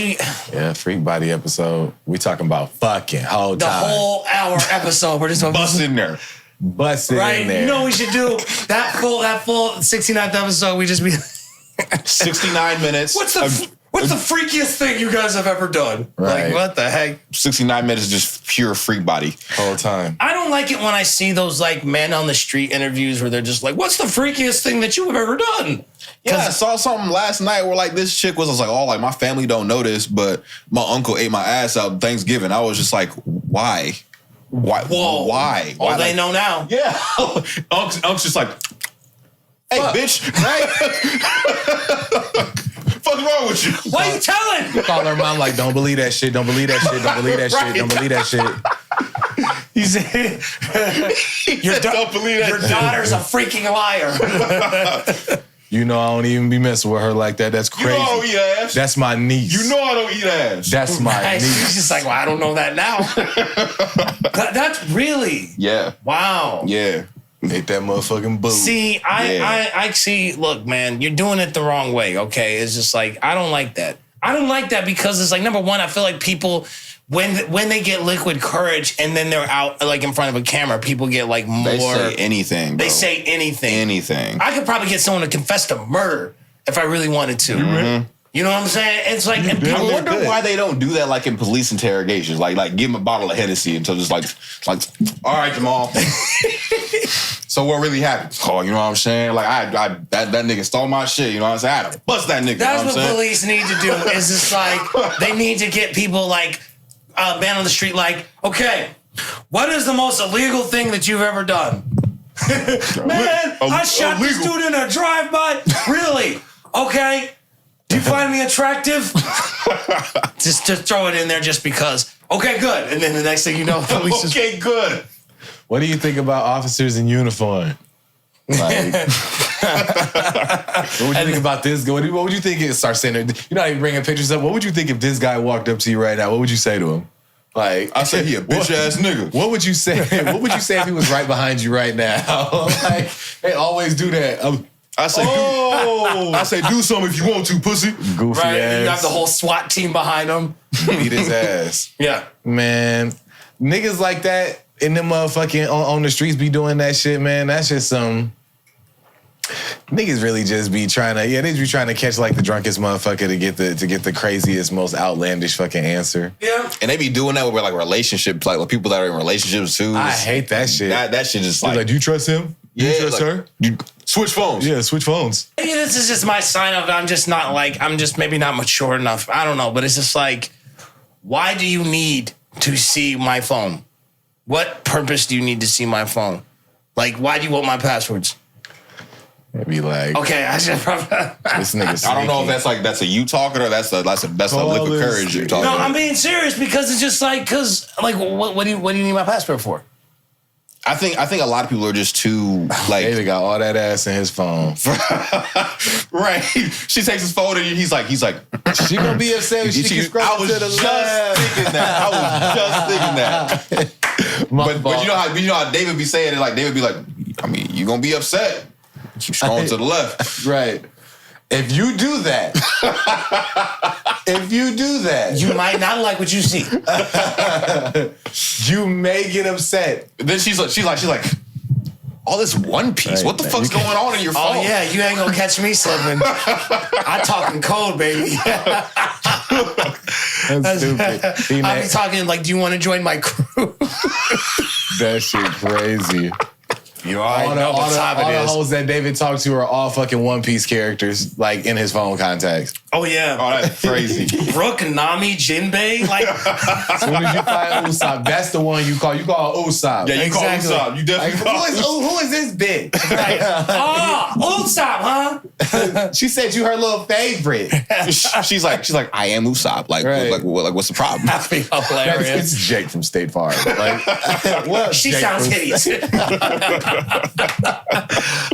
Yeah, freak body episode. We talking about fucking whole the time. whole hour episode, we're just Bust in there. Bust it right. in there. You know what we should do? That full 69th episode, we just be 69 minutes. What's the freakiest thing you guys have ever done? Right. Like, what the heck? 69 minutes is just pure freak body. Whole time. I don't like it when I see those like men on the street interviews where they're just like, what's the freakiest thing that you have ever done? Yeah, I saw something last night where like this chick was like, oh, like my family don't know this, but my uncle ate my ass out Thanksgiving. I was just like, why? Why? Whoa. Why? Oh, Why? they Like, know now. Yeah. Unc's just like, hey, bitch. Right? Fuck's wrong with you? What are you telling? Call her mom like, don't believe that shit. Don't believe that shit. Don't believe that shit. Don't believe that shit. He said, Don't believe that your shit. daughter's a freaking liar. You know I don't even be messing with her like that. That's You know crazy. I don't eat ass. That's my niece. You know I don't eat ass. That's my Right. She's niece. just like, well, I don't know that now. That's really, Yeah. wow. Yeah. Ate that motherfucking boo. See, I see, look, man, you're doing it the wrong way, okay? It's just like, I don't like that. I don't like that because it's like, number one, I feel like people, when they get liquid courage and then they're out like in front of a camera, people get like more. They say anything, bro. They say anything. anything. I could probably get someone to confess to murder if I really wanted to. You know what I'm saying? It's like, and I people wonder why they don't do that like in police interrogations. Like give him a bottle of Hennessy until just like, all right, Jamal. So what really happened? Oh, you know what I'm saying? Like that nigga stole my shit. You know what I'm saying? I had to bust that nigga. That's you know what I'm saying? police need to do. Is just like they need to get people like man on the street. Like, okay, what is the most illegal thing that you've ever done? Man, I shot this dude in a drive-by. Really? Okay. Do you find me attractive? just throw it in there just because. Okay, good. And then the next thing you know, police is Okay, good. What do you think about officers in uniform? Like, what would you think about this? What would you think? Start saying, you know how you bringing pictures up. What would you think if this guy walked up to you right now? What would you say to him? Like, I said he a bitch ass nigga. What would you say? What would you say if he was right behind you right now? Like, they always do that. I say, I say, do something if you want to, pussy. Goofy right. ass. You have the whole SWAT team behind him. Beat his ass. Yeah. Man, niggas like that in them motherfucking on the streets be doing that shit, man. That's just some niggas really just be trying to, they be trying to catch like the drunkest motherfucker to get the craziest, most outlandish fucking answer. Yeah. And they be doing that with like relationships, like with people that are in relationships too. I hate that shit. That shit just Like, do you trust him? Do you trust her? You switch phones. Yeah, switch phones. Maybe this is just my sign of I'm just maybe not mature enough. I don't know, but it's just like, why do you need to see my phone? What purpose do you need to see my phone? Like, why do you want my passwords? It'd be like, Okay, I should probably. this nigga I don't know if sneaky. that's a you talking or that's a liquid courage you're talking No, about. I'm being serious because it's just like, what do you need my passport for? I think a lot of people are just too like David got all that ass in his phone. right. She takes his phone and he's like She gonna be upset if she can scroll I was to the just left. thinking that. But you know how David be saying it, like David be like, I mean, you gonna be upset. Keep scrolling to the left. Right. If you do that, You might not like what you see. you may get upset. Then she's like, all this One Piece. Right, What the man. fuck's going on in your phone? Oh yeah, you ain't gonna catch me slipping. I talking code, baby. That's stupid. I be talking like, do you want to join my crew? That shit crazy. You already know what time all it the is. hoes that David talked to are all fucking One Piece characters, like in his phone contacts. Oh yeah. Oh, that's crazy. Brooke, Nami, Jinbei, like As soon as you find Usopp, that's the one you call. You call Usopp. Yeah, you Exactly. call Usopp. You definitely call who is this bitch? Usopp, huh? She said you her little favorite. She's like, I am Usopp. Like, Right. what's the problem? That'd be hilarious. It's Jake from State Farm. Like, what? She Jake sounds from- hideous.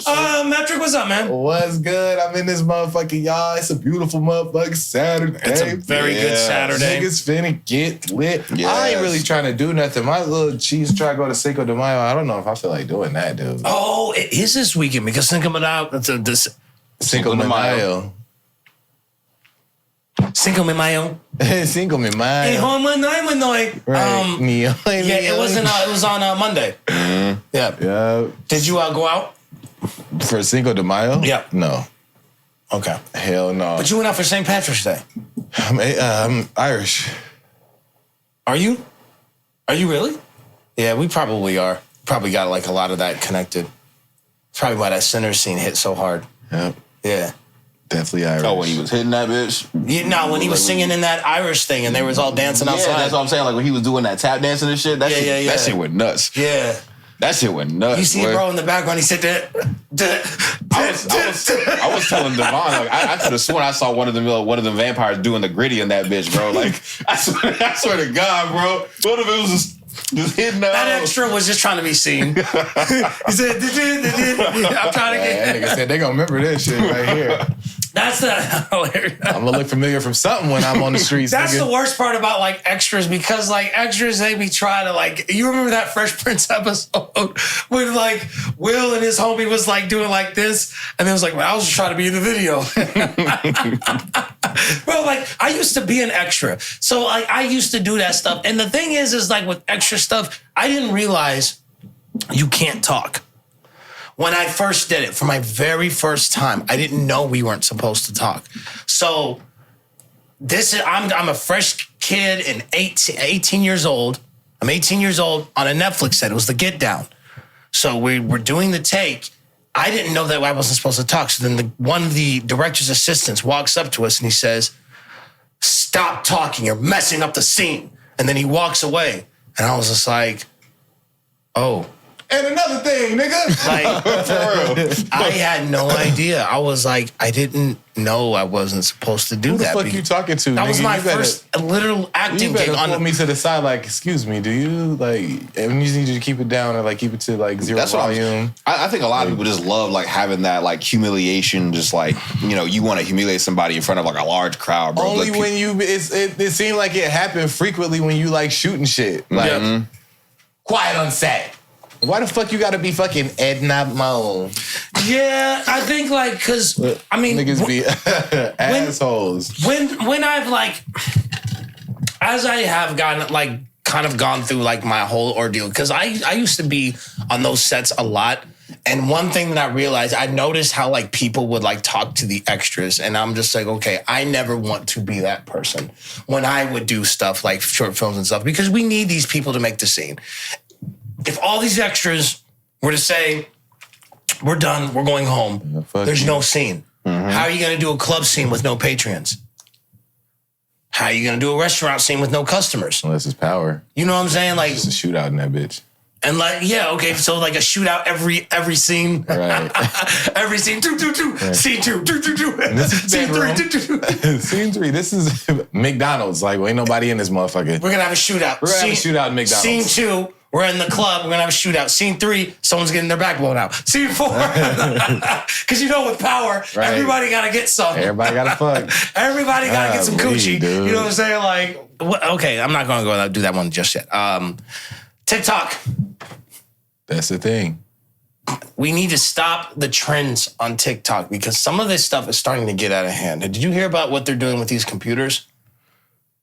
Metrick, what's up, man? What's good? I'm in this motherfucking y'all. It's a beautiful motherfucking Saturday. It's a very good Yeah. Saturday. Niggas finna get lit. I ain't Yes. really trying to do nothing. My little cheese try to go to Cinco de Mayo. I don't know if I feel like doing that, dude. Oh, it is this weekend because think about out this Cinco de Mayo. Cinco de Mayo. Cinco de Hey, Mayo. home Manoy. Right. Yeah, it wasn't. It was on Monday. Yeah. Yeah. Did you go out? For Cinco de Mayo? Yeah. No. Okay. Hell no. But you went out for St. Patrick's Day. I'm Irish. Are you? Are you really? Yeah, we probably are. Probably got like a lot of that connected. It's probably why that center scene hit so hard. Yep. Yeah. Definitely Irish. Oh, when he was hitting that bitch. You know, when he was singing in that Irish thing and they was all dancing outside. Yeah, that's what I'm saying. Like when he was doing that tap dancing and shit. That Yeah, shit, yeah, yeah. That shit went nuts. Yeah. That shit went nuts. You see boy. it, bro, in the background. He said that. I was telling Devon, like, I could have sworn I saw one of the vampires doing the gritty in that bitch, bro. Like, I swear to God, bro. One of it was just hitting That extra was just trying to be seen. He said, I'm trying to That get. nigga said they gonna remember this shit right here. That's the hilarious. I'm gonna look familiar from something when I'm on the streets. That's nigga. the worst part about like extras because like extras they be trying to like you remember that Fresh Prince episode when like Will and his homie was like doing like this and then it was like well, I was just trying to be in the video. Bro, like I used to be an extra. So like I used to do that stuff. And the thing is like with extra stuff, I didn't realize you can't talk. When I first did it, for my very first time, I didn't know we weren't supposed to talk. So I'm a fresh kid and 18 years old. I'm 18 years old on a Netflix set. It was the Get Down. So we were doing the take. I didn't know that I wasn't supposed to talk. So then one of the director's assistants walks up to us and he says, "Stop talking, you're messing up the scene." And then he walks away. And I was just like, oh. And another thing, nigga. Like, for real. I had no idea. I was like, I didn't know I wasn't supposed to do Who the that. fuck you talking to? That nigga? was my You better- first literal acting You better gig. pull me to the side, like, excuse me, do you like? I just need you to keep it down or like keep it to like zero That's what volume. I think a lot of people just love like having that like humiliation, just like you want to humiliate somebody in front of like a large crowd, bro. Only Like, when you it seemed like it happened frequently when you like shooting shit. Like quiet on set. Why the fuck you gotta be fucking Edna Mode? Yeah, I think like because I mean, Niggas be assholes. when I've like, as I have gotten like kind of gone through like my whole ordeal because I used to be on those sets a lot. And one thing that I realized, I noticed how like people would like talk to the extras, and I'm just like, okay, I never want to be that person when I would do stuff like short films and stuff because we need these people to make the scene. If all these extras were to say, we're done, we're going home, there's no scene. How are you going to do a club scene with no patrons? How are you going to do a restaurant scene with no customers? Unless it's power. You know what I'm saying? Like, It's a shootout in that bitch. and like, yeah, okay, so like a shootout every scene. Right. Every scene, do. Scene 2, do. This is Scene 3, bedroom. do. Scene 3. This is McDonald's. Like, ain't nobody in this motherfucker. We're going to have a shootout. We're gonna have a shootout in McDonald's. Scene 2, we're in the club. We're going to have a shootout. Scene 3, someone's getting their back blown out. Scene 4, because you know with power, Right. everybody got to get some. Everybody gotta fuck. Everybody got to get some Golly, coochie. dude. You know what I'm saying? Like, okay, I'm not going to go do that one just yet. TikTok. That's the thing. we need to stop the trends on TikTok because some of this stuff is starting to get out of hand. Did you hear about what they're doing with these computers?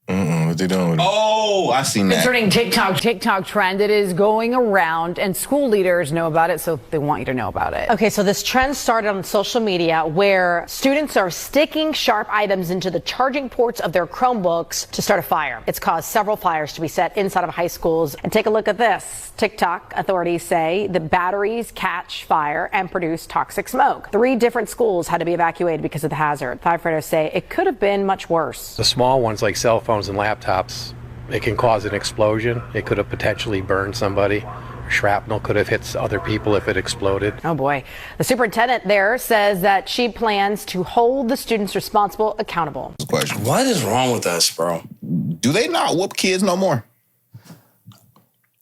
What they doing with it? Oh, I seen that. Concerning TikTok trend, it is going around, and school leaders know about it, so they want you to know about it. Okay, so this trend started on social media where students are sticking sharp items into the charging ports of their Chromebooks to start a fire. It's caused several fires to be set inside of high schools. And take a look at this. TikTok authorities say the batteries catch fire and produce toxic smoke. 3 different schools had to be evacuated because of the hazard. Firefighters say it could have been much worse. The small ones like cell phones and laptops, it can cause an explosion. It could have potentially burned somebody. Shrapnel could have hit other people if it exploded. Oh boy. The superintendent there says that she plans to hold the students responsible accountable. Question. What is wrong with us, bro? Do they not whoop kids no more?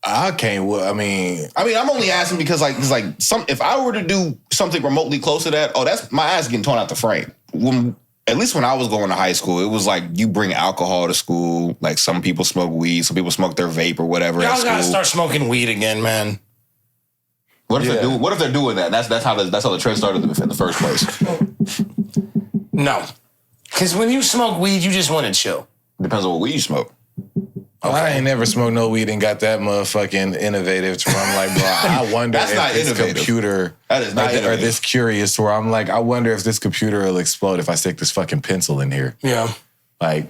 I can't. I mean, I'm only asking because if I were to do something remotely close to that, that's my ass getting torn out the frame. At least when I was going to high school, it was like you bring alcohol to school. Like some people smoke weed, some people smoke their vape or whatever. Y'all gotta start smoking weed again, man. What if they're doing that? That's how the trend started in the first place. No, because when you smoke weed, you just want to chill. Depends on what weed you smoke. Okay. I ain't never smoked no weed and got that motherfucking innovative to where I'm like, bro, I wonder That's if not this innovative. computer That is not or innovative. this curious to where I'm like, I wonder if this computer will explode if I stick this fucking pencil in here. Yeah. Like,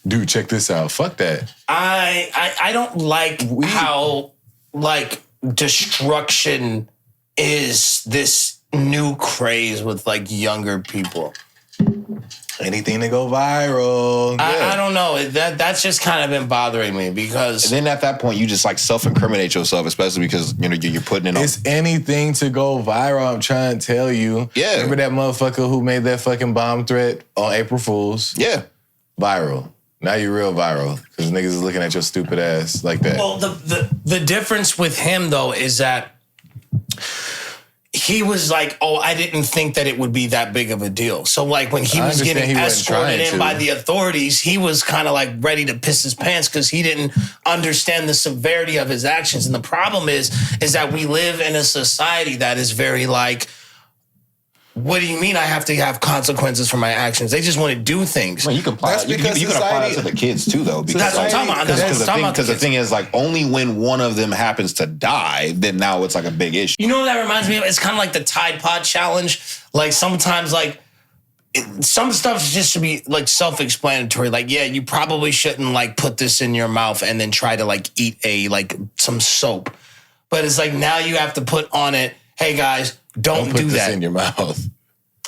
dude, check this out. Fuck that. I don't like how like destruction is this new craze with like younger people. Anything to go viral. I don't know. That's just kind of been bothering me because And then at that point, you just like self-incriminate yourself, especially because you're putting it on. It's anything to go viral, I'm trying to tell you. Yeah. Remember that motherfucker who made that fucking bomb threat on April Fool's? Yeah. Viral. Now you're real viral because niggas is looking at your stupid ass like that. well, the difference with him though is that he was like, oh, I didn't think that it would be that big of a deal. So like when he I was understand getting he wasn't escorted trying in to. by the authorities, he was kind of like ready to piss his pants because he didn't understand the severity of his actions. And the problem is that we live in a society that is very like, what do you mean I have to have consequences for my actions? They just want to do things. Well, you can apply. That's You because can apply that society- to the kids too, though. That's what I'm talking about. That's what I'm talking about. Because the thing is, like, only when one of them happens to die, then now it's like a big issue. You know what that reminds me of? It's kind of like the Tide Pod challenge. Like sometimes, like some stuff just should be like self-explanatory. Like, yeah, you probably shouldn't like put this in your mouth and then try to like eat some soap. But it's like now you have to put on it. Hey guys, don't put do this that in your mouth.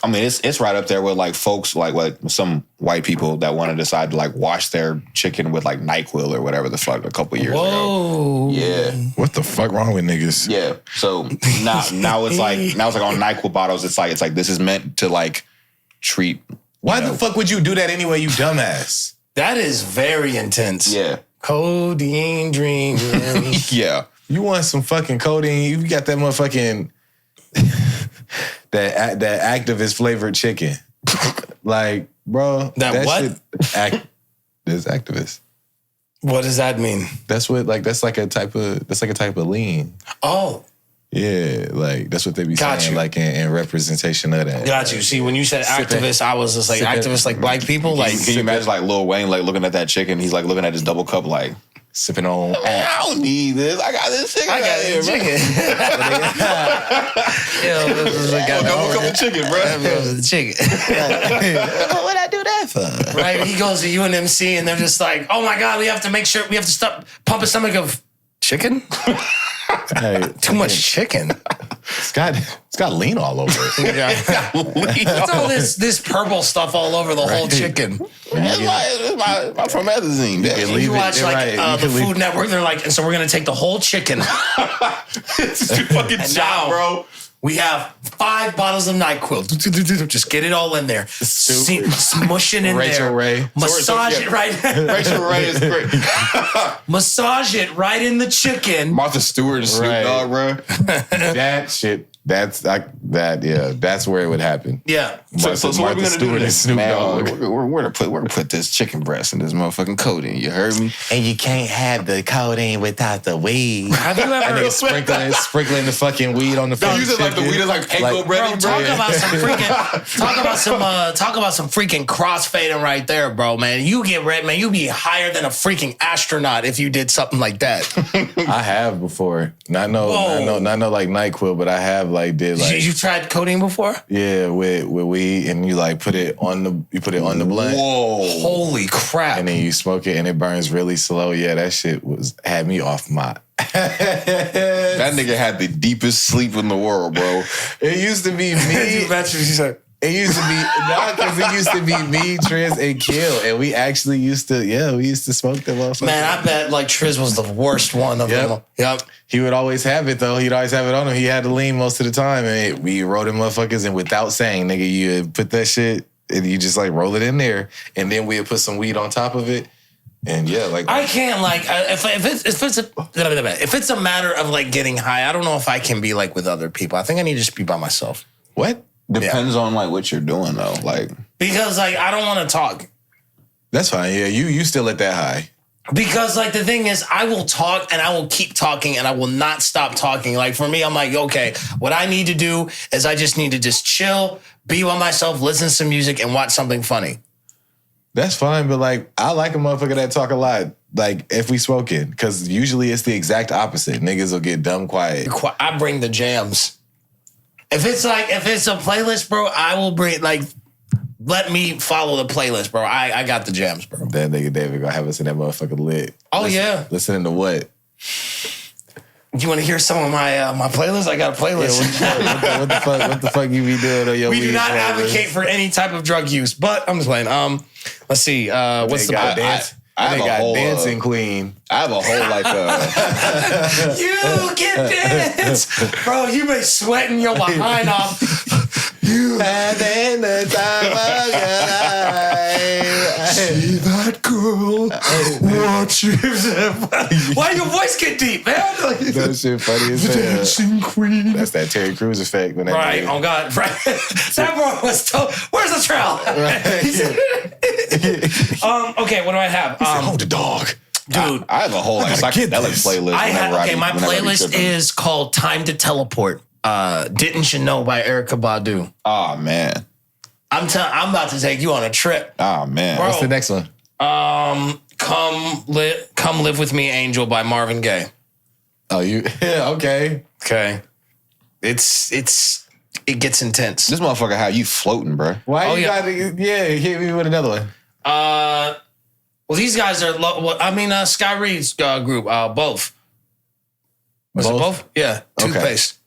I mean, it's right up there with like folks like some white people that want to decide to like wash their chicken with like NyQuil or whatever the fuck a couple years ago. Whoa. Yeah. What the fuck wrong with niggas? Yeah. So now it's like on NyQuil bottles. It's like this is meant to like treat. Why the fuck would you do that anyway, you dumbass? That is very intense. Yeah. Codeine dream. Yeah. You want some fucking codeine? You got that motherfucking that activist flavored chicken. Like, bro, That what? There's activist. What does that mean? That's like a type of lean. Oh, Yeah, like that's what they be Got saying, you. like in representation of that. got you. See, when you said activist, I was just like activists like black people. Like, Can you imagine like Lil Wayne like looking at that chicken? He's like looking at his double cup like, Sipping on. man, I don't need this. I got this chicken. I got right chicken. Yo, this is a double cup of chicken, bro. Chicken. What'd I do that for? Right? He goes to UNMC and they're just like, oh my God, we have to stop pump a stomach of chicken? Hey, Too much chicken. It's got lean all over it. It's all this purple stuff all over the whole chicken. It's my promethazine. You watch the Food Network, they're like, and so we're gonna take the whole chicken. It's too fucking And chop, now bro. we have 5 bottles of NyQuil. Just get it all in there. Smush it in Rachel there. Ray. Massage it right. Rachel Ray is great. Massage it right in the chicken. Martha Stewart and Snoop Right. Dogg, bro. That shit That's where it would happen. Yeah. So what are we gonna do and this? Snoop Man, Dogg. we're gonna put this chicken breast in this motherfucking codeine. You heard me? And you can't have the codeine without the weed. Have you And ever they sprinkling the fucking weed on the fucking Use it like the chicken. weed is like panko bread. Bro, talk about some freaking crossfading right there, bro, man. You get red, man. You be higher than a freaking astronaut if you did something like that. I have before. Not no like NyQuil, but I have like did like You tried codeine before? yeah with weed, and you like put it on the blunt. Whoa. Holy crap. And then you smoke it and it burns really slow. Yeah, that shit had me off my. That nigga had the deepest sleep in the world, bro. It used to be me. It used to be because it used to be me, Triz, and Kill, and we actually used to smoke them motherfuckers. Man, I bet like Triz was the worst one of them. Yep. He would always have it though. He'd always have it on him. He had to lean most of the time, and we rolled them motherfuckers, and without saying, nigga, you put that shit and you just like roll it in there, and then we'd put some weed on top of it, and yeah, like I can't like if it's a matter of like getting high, I don't know if I can be like with other people. I think I need to just be by myself. what? Depends on like what you're doing though. Like Because like I don't want to talk. That's fine. Yeah, you still at that high. Because like the thing is, I will talk and I will keep talking and I will not stop talking. Like for me, I'm like, okay, what I need to do is I just need to just chill, be by myself, listen to some music, and watch something funny. That's fine, but like I like a motherfucker that talk a lot. Like if we smoking, because usually it's the exact opposite. Niggas will get dumb quiet. I bring the jams. If it's a playlist, bro, I will bring let me follow the playlist, bro. I got the jams, bro. That nigga David gonna have us in that motherfucker lit. Oh yeah. Listening to what? You want to hear some of my playlist? I got a playlist. What the fuck you be doing on your We weed do not playlist? advocate for any type of drug use, but I'm just playing. Let's see. What's the dance? I have a got whole dancing queen. I have a whole like You get dance, bro. You been sweating your behind off. You Having the time of your life. see that girl? Watch yourself. Why your voice get deep, man? That shit funny as hell. Dancing queen. That's that Terry Crews effect. When that Right, nigga- oh God, right. That bro was where's the trail? Okay, what do I have? Hold the dog. Dude, I have a whole like gotta get psychedelic this. playlist. my whenever I be playlist tripping. is called Time to Teleport. Didn't You Know by Erykah Badu. Oh man. I'm about to take you on a trip. Oh man. Bro. What's the next one? Come Live With Me, Angel by Marvin Gaye. Oh, you? Yeah, okay. Okay. It gets intense. This motherfucker had you floating, bro. Why Oh, you yeah. got to? Yeah, hit me with another one. Well, these guys are, Sky Reed's group, both. Was it Both? both? Yeah, Okay. Toothpaste.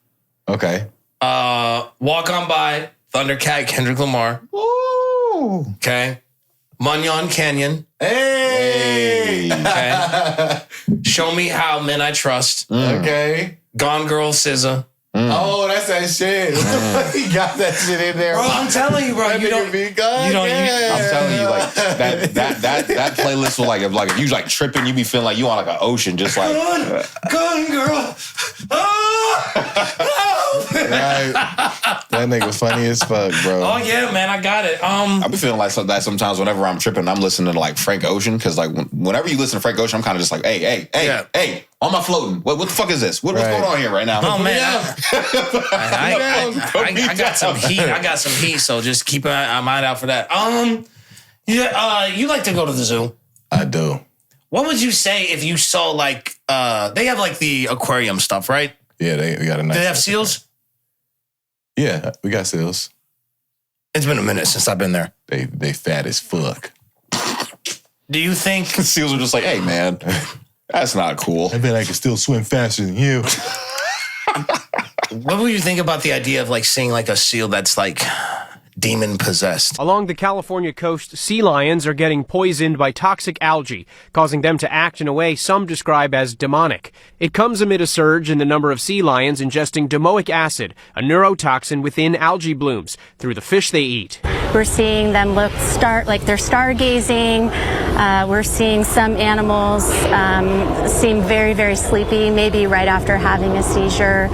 Okay. Walk On By, Thundercat, Kendrick Lamar. Ooh. Okay. Munyon Canyon. Hey. Okay. Show Me How, Men I Trust. Okay. Gone Girl, SZA. Oh, that's that shit. What the fuck? He got that shit in there. Bro, I'm telling you, bro, That you nigga don't. be gone. you don't- you- I'm telling you, like that playlist will like if you like tripping, you be feeling like you on like an ocean, just like Gone Girl. Oh, Right. That nigga funny as fuck, bro. oh yeah, man, I got it. I be feeling like that sometimes whenever I'm tripping, I'm listening to like Frank Ocean because like whenever you listen to Frank Ocean, I'm kind of just like, hey, Yeah. on my floating. What the fuck is this? What's Right. going on here right now? Oh man, Put me I got some down. heat. I got some heat. So just keep an mind out for that. You like to go to the zoo? I do. What would you say if you saw like they have like the aquarium stuff, right? Yeah, we got a nice. Do they have seals? Yeah, we got seals. It's been a minute since I've been there. They fat as fuck. Do you think? Seals are just like, hey man, that's not cool. I bet I can still swim faster than you. What would you think about the idea of like seeing like a seal that's like demon possessed? Along the California coast, sea lions are getting poisoned by toxic algae, causing them to act in a way some describe as demonic. It comes amid a surge in the number of sea lions ingesting domoic acid, a neurotoxin within algae blooms, through the fish they eat. We're seeing them like they're stargazing. We're seeing some animals seem very, very sleepy, maybe right after having a seizure.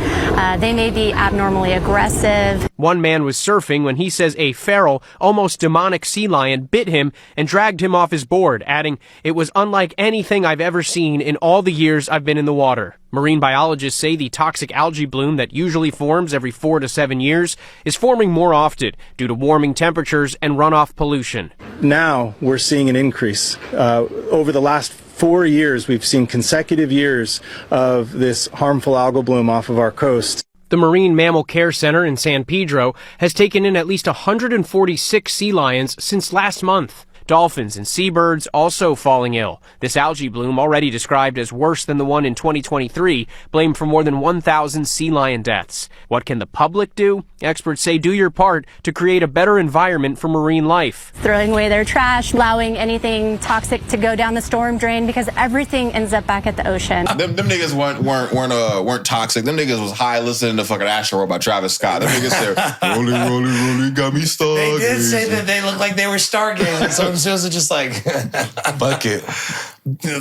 They may be abnormally aggressive. One man was surfing when he says a feral, almost demonic sea lion bit him and dragged him off his board, adding, "It was unlike anything I've ever seen in all the years I've been in the water." Marine biologists say the toxic algae bloom that usually forms every 4 to 7 years is forming more often due to warming temperatures and runoff pollution. Now we're seeing an increase. Over the last 4 years, we've seen consecutive years of this harmful algal bloom off of our coast. The Marine Mammal Care Center in San Pedro has taken in at least 146 sea lions since last month. Dolphins and seabirds also falling ill. This algae bloom, already described as worse than the one in 2023, blamed for more than 1,000 sea lion deaths. What can the public do? Experts say do your part to create a better environment for marine life. Throwing away their trash, allowing anything toxic to go down the storm drain, because everything ends up back at the ocean. Them niggas weren't toxic. Them niggas was high listening to fucking Astro by Travis Scott. Them niggas said, rolling, got me stuck. They did say that they looked like they were stargazing, so I'm supposed to just like Fuck it.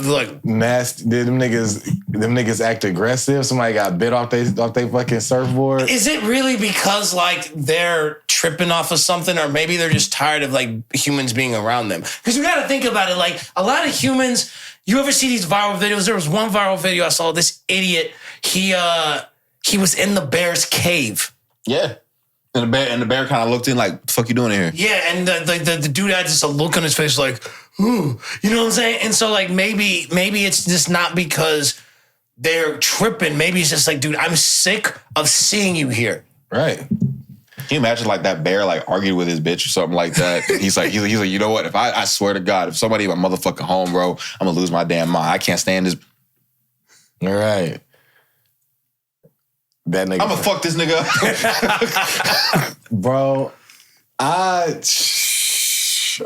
Look, nasty. Them niggas act aggressive. Somebody got bit off they fucking surfboard. Is it really because like they're tripping off of something, or maybe they're just tired of like humans being around them? Because we got to think about it. Like a lot of humans, you ever see these viral videos? There was one viral video I saw. This idiot, he was in the bear's cave. Yeah. And the bear kind of looked in like, what the fuck you doing in here? Yeah, and the dude had just a look on his face like, you know what I'm saying? And so like maybe it's just not because they're tripping. Maybe it's just like, dude, I'm sick of seeing you here. Right. Can you imagine like that bear like argued with his bitch or something like that? He's like, you know what? If I swear to God, if somebody in my motherfucking home, bro, I'm gonna lose my damn mind. I can't stand this. All right. That nigga. I'm gonna fuck this nigga up. Bro, I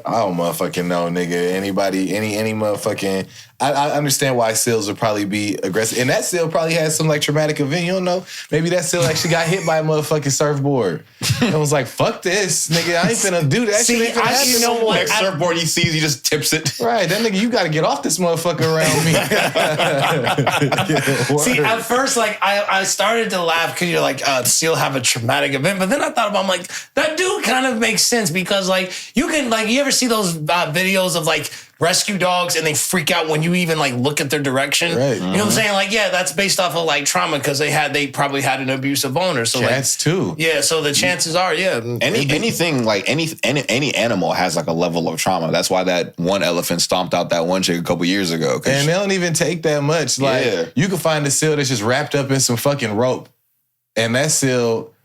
don't motherfucking know, nigga. Anybody, any motherfucking... I understand why seals would probably be aggressive. And that seal probably has some, like, traumatic event. You don't know. Maybe that seal actually got hit by a motherfucking surfboard. And was like, fuck this, nigga. I ain't finna do that. See, shit ain't finna happen. you know what? Next surfboard he sees, he just tips it. Right. That nigga, you gotta get off this motherfucker around me. Yeah, see, at first, like, I started to laugh because you're like, seal have a traumatic event. But then I thought about, I'm like, that dude kind of makes sense because, like, you can, like, you ever see those videos of, like, rescue dogs and they freak out when you even like look at their direction. Right. You know what I'm saying? Like, yeah, that's based off of like trauma because they probably had an abusive owner. So cats too. Yeah, so the chances are, yeah. Anything like any animal has like a level of trauma. That's why that one elephant stomped out that one chick a couple years ago. And they don't even take that much. Like, yeah. You can find a seal that's just wrapped up in some fucking rope. And that seal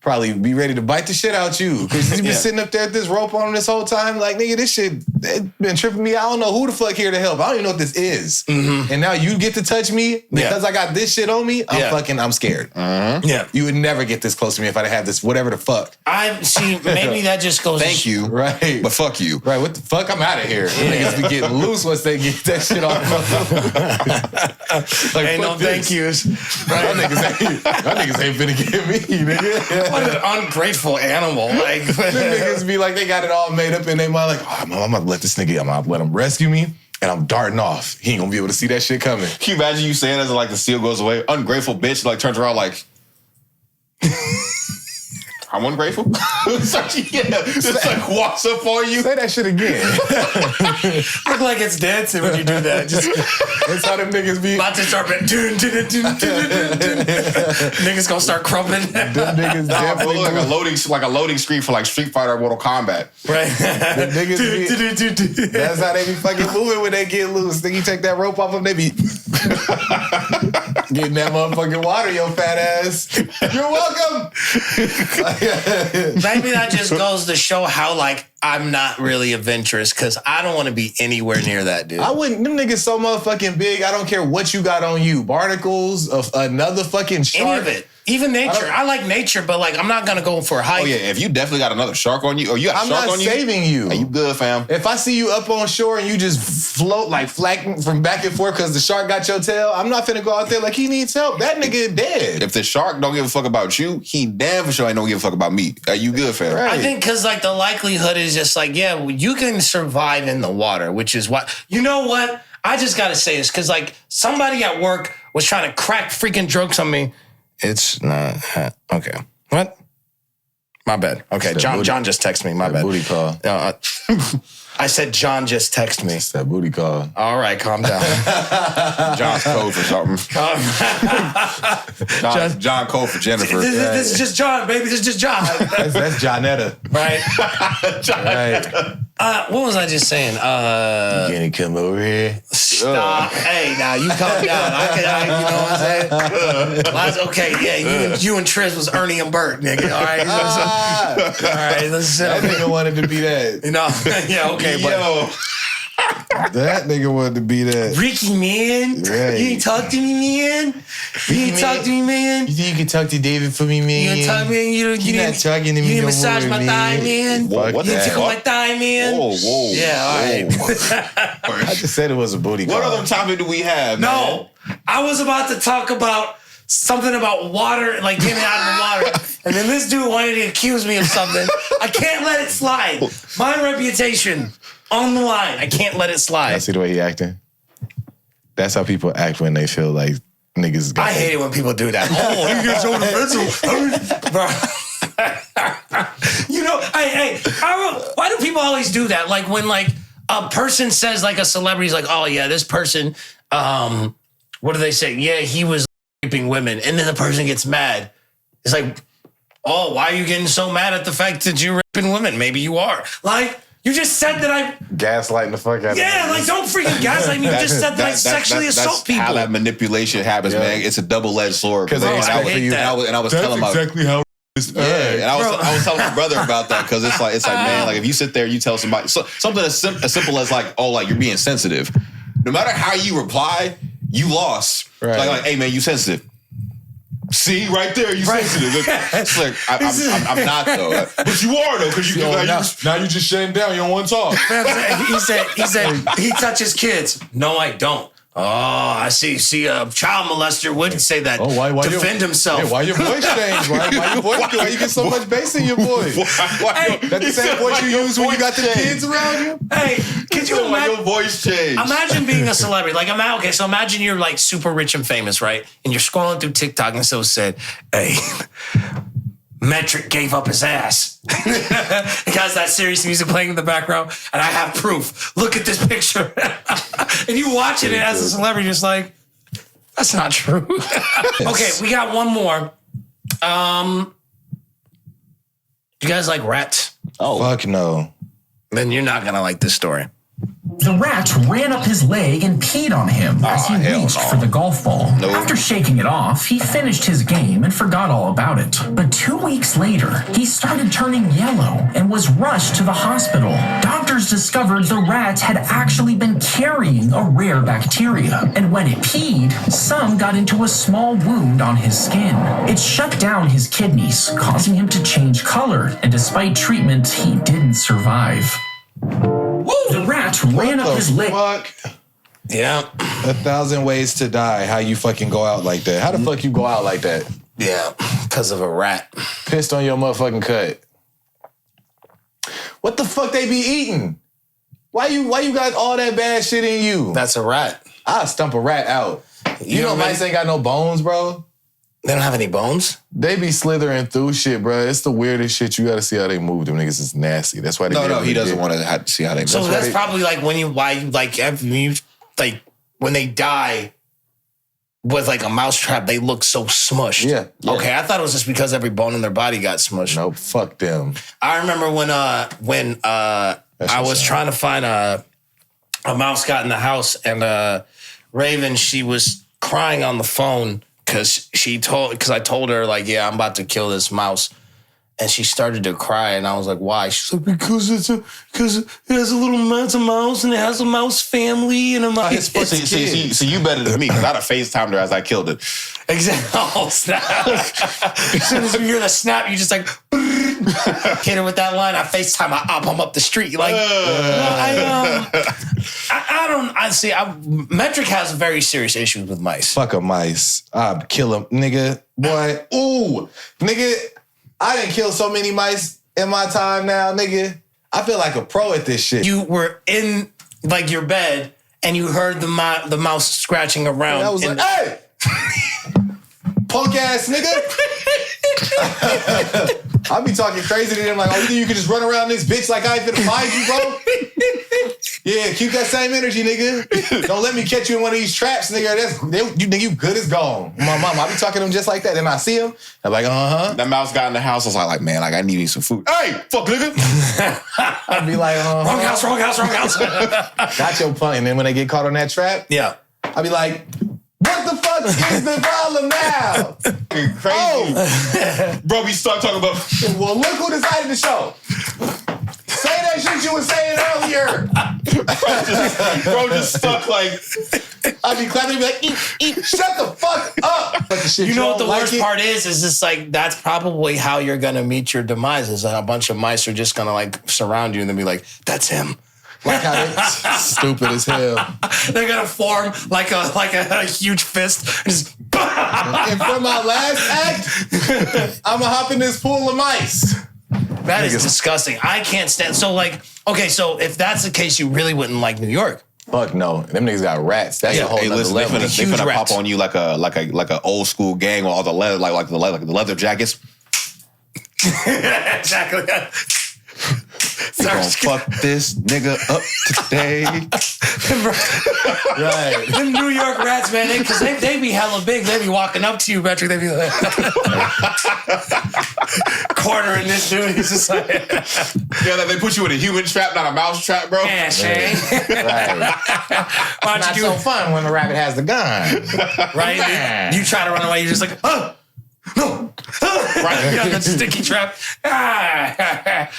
probably be ready to bite the shit out you. Because you've been sitting up there with this rope on him this whole time. Like, nigga, this shit it been tripping me. I don't know who the fuck here to help. I don't even know what this is. And now you get to touch me because I got this shit on me. I'm scared. Yeah. You would never get this close to me if I didn't have this, whatever the fuck. Maybe that just goes. Thank you. Right. But fuck you. Right. What the fuck? I'm out of here. Niggas be getting loose once they get that shit off. Like, ain't no thank yous. Right. Y'all niggas ain't finna get me, nigga. What an ungrateful animal. Like, them niggas be like, they got it all made up in their mind. Like, I'm gonna let this nigga, I'm gonna let him rescue me, and I'm darting off. He ain't gonna be able to see that shit coming. Can you imagine you saying as like the seal goes away? Ungrateful bitch, like turns around like, I'm ungrateful. It's like walks up on you. Say that shit again. Look like it's dancing when you do that. Just that's how them niggas be. about to start. Niggas gonna start crumping. Them niggas definitely like a loading screen for like Street Fighter or Mortal Kombat. Right. Them niggas be, that's how they be fucking moving when they get loose. Then you take that rope off them, they be getting that motherfucking water, yo fat ass. You're welcome. Maybe that just goes to show how like I'm not really adventurous because I don't want to be anywhere near that, dude. I wouldn't. Them niggas so motherfucking big. I don't care what you got on you. Barnacles, of another fucking shark. Any of it. Even nature. I like nature, but like I'm not gonna go for a hike. Oh yeah, if you definitely got another shark on you, or you got a shark on you, I'm not saving you. Hey, you good, fam? If I see you up on shore and you just float like flapping from back and forth because the shark got your tail, I'm not finna go out there like he needs help. That nigga dead. If the shark don't give a fuck about you, he damn for sure ain't don't give a fuck about me. Are you good, fam? I think because like the likelihood is just like, yeah, you can survive in the water, which is what, you know what? I just got to say this because like somebody at work was trying to crack freaking jokes on me. It's not, okay. What? My bad. Okay, John just texted me. My bad. Booty call. I said John just texted me. It's that booty call. All right, calm down. John's code for something. John code for Jennifer. This is just John, baby. This is just John. That's Johnetta. Right? Right. What was I just saying? You gonna come over here? Stop. Hey, now you calm down. You know what I'm saying? Okay, yeah, you and Triz was Ernie and Bert, nigga. All right? All right, let's sit That nigga wanted to be that. You know? Yeah, okay, but... Yo. That nigga wanted to be that. Ricky, man. Right. You ain't talk to me, man. You ain't talk to me, man. You think you can talk to David for me, man? You ain't talk, man. You not talking to me You didn't no massage more, my thigh, man. Whoa, what You the tickle fuck? my thigh, man. Whoa. Yeah, all right. I just said it was a booty call. What other topic do we have, man? No, I was about to talk about something about water, like getting out of the water. And then this dude wanted to accuse me of something. I can't let it slide. My reputation on the line. I can't let it slide. I see the way he acting. That's how people act when they feel like niggas got I hate it when people do that. Oh, you get so defensive. Bro. You know, why do people always do that? Like when like a person says like a celebrity's like, oh yeah, this person, what do they say? Yeah, he was raping women. And then the person gets mad. It's like, oh, why are you getting so mad at the fact that you're raping women? Maybe you are. Like, you just said that I... gaslighting the fuck out of Yeah, me. like, don't freaking gaslight me. You just said that I sexually assault people. That's how that manipulation happens, man. It's a double-edged sword. Because I hate that. And I was telling my... exactly how... Yeah, and I was telling my brother about that because it's like man, like if you sit there, you tell somebody something as simple as like, oh, like you're being sensitive. No matter how you reply, you lost. Right. Like, hey man, you sensitive. See, right there, you sensitive. It's like I'm not though, but you are though because now you just shutting down. You don't want to talk. He said he touches kids. No, I don't. Oh, I see. See, a child molester would say that. Oh, why defend himself. Hey, why your voice change? Why your voice? Why you get so much bass in your voice? That's the same voice you use when you got the kids around you. Hey, could you imagine your voice change? Imagine being a celebrity. Like, so imagine you're like super rich and famous, right? And you're scrolling through TikTok and so said, hey, Metrick gave up his ass. It has that serious music playing in the background, and I have proof. Look at this picture. And you watching it as a celebrity, just like, that's not true. Okay, we got one more. You guys like rats? Oh, fuck no. Then you're not gonna like this story. The rat ran up his leg and peed on him as he reached for the golf ball. After shaking it off, he finished his game and forgot all about it. But 2 weeks later, he started turning yellow and was rushed to the hospital. Doctors discovered the rat had actually been carrying a rare bacteria. And when it peed, some got into a small wound on his skin. It shut down his kidneys, causing him to change color. And despite treatment, he didn't survive. The rat ran up his leg. Yeah. 1,000 ways to die. How you fucking go out like that? How the fuck you go out like that? Yeah, because of a rat. Pissed on your motherfucking cut. What the fuck they be eating? Why you got all that bad shit in you? That's a rat. I'll stump a rat out. You know mice ain't got no bones, bro? They don't have any bones? They be slithering through shit, bro. It's the weirdest shit. You gotta see how they move. Them niggas is nasty. That's why they No, he doesn't want to see how they move. So that's probably like when they die with like a mousetrap, they look so smushed. Yeah. Okay, I thought it was just because every bone in their body got smushed. Nope, fuck them. I remember when I was trying to find a mouse got in the house, and Raven, she was crying on the phone because I told her like, yeah, I'm about to kill this mouse. And she started to cry, and I was like, "Why?" She's like, "Because it has it's a mouse, and it has a mouse family, and a mouse." So you better than me, because I'd have FaceTimed her as I killed it. Exactly. Oh, snap! As soon as you hear the snap, you just like hit her with that line. I FaceTime. I'm up the street. Like, I see. Metrick has very serious issues with mice. Fuck a mice. I'd kill him, nigga. Boy, ooh, nigga. I didn't kill so many mice in my time now, nigga. I feel like a pro at this shit. You were in like your bed and you heard the mouse scratching around. And I was like, hey, punk ass nigga. I'll be talking crazy to them like, oh, you think you can just run around this bitch like I ain't finna find you, bro? Yeah, keep that same energy, nigga. Don't let me catch you in one of these traps, nigga. You think you good as gone. My mom, I be talking to them just like that. And I see him, I'm like, That mouse got in the house. I was like, man, like I need me some food. Hey, fuck, nigga. I'd be like, wrong house. Got your point. And then when they get caught on that trap, yeah, I'd be like, what the fuck is the problem now? Crazy. Oh. Bro, we start talking about... Well, look who decided to show. Say that shit you were saying earlier. Bro just stuck like... I'd be clapping and be like, eat, shut the fuck up. But the shit you know what the like worst part is just like, that's probably how you're going to meet your demise, is a bunch of mice are just going to like surround you and then be like, that's him. Like how they stupid as hell. They're gonna form like a huge fist. And just and for my last act, I'ma hop in this pool of mice. That is disgusting. I can't stand. So like, okay, so if that's the case, you really wouldn't like New York. Fuck no, them niggas got rats. That's a whole nother level. They finna pop on you like a old school gang with all the leather, like the leather jackets. Exactly. We gonna fuck this nigga up today. Right. Them New York rats, man, because they be hella big. They be walking up to you, Metrick. They be like cornering this dude. He's just like, yeah, they put you in a human trap, not a mouse trap, bro. Yeah, Shane. Right. It's not so fun when the rabbit has the gun. Right? You try to run away, you're just like, oh. No. Right. You know, that sticky trap.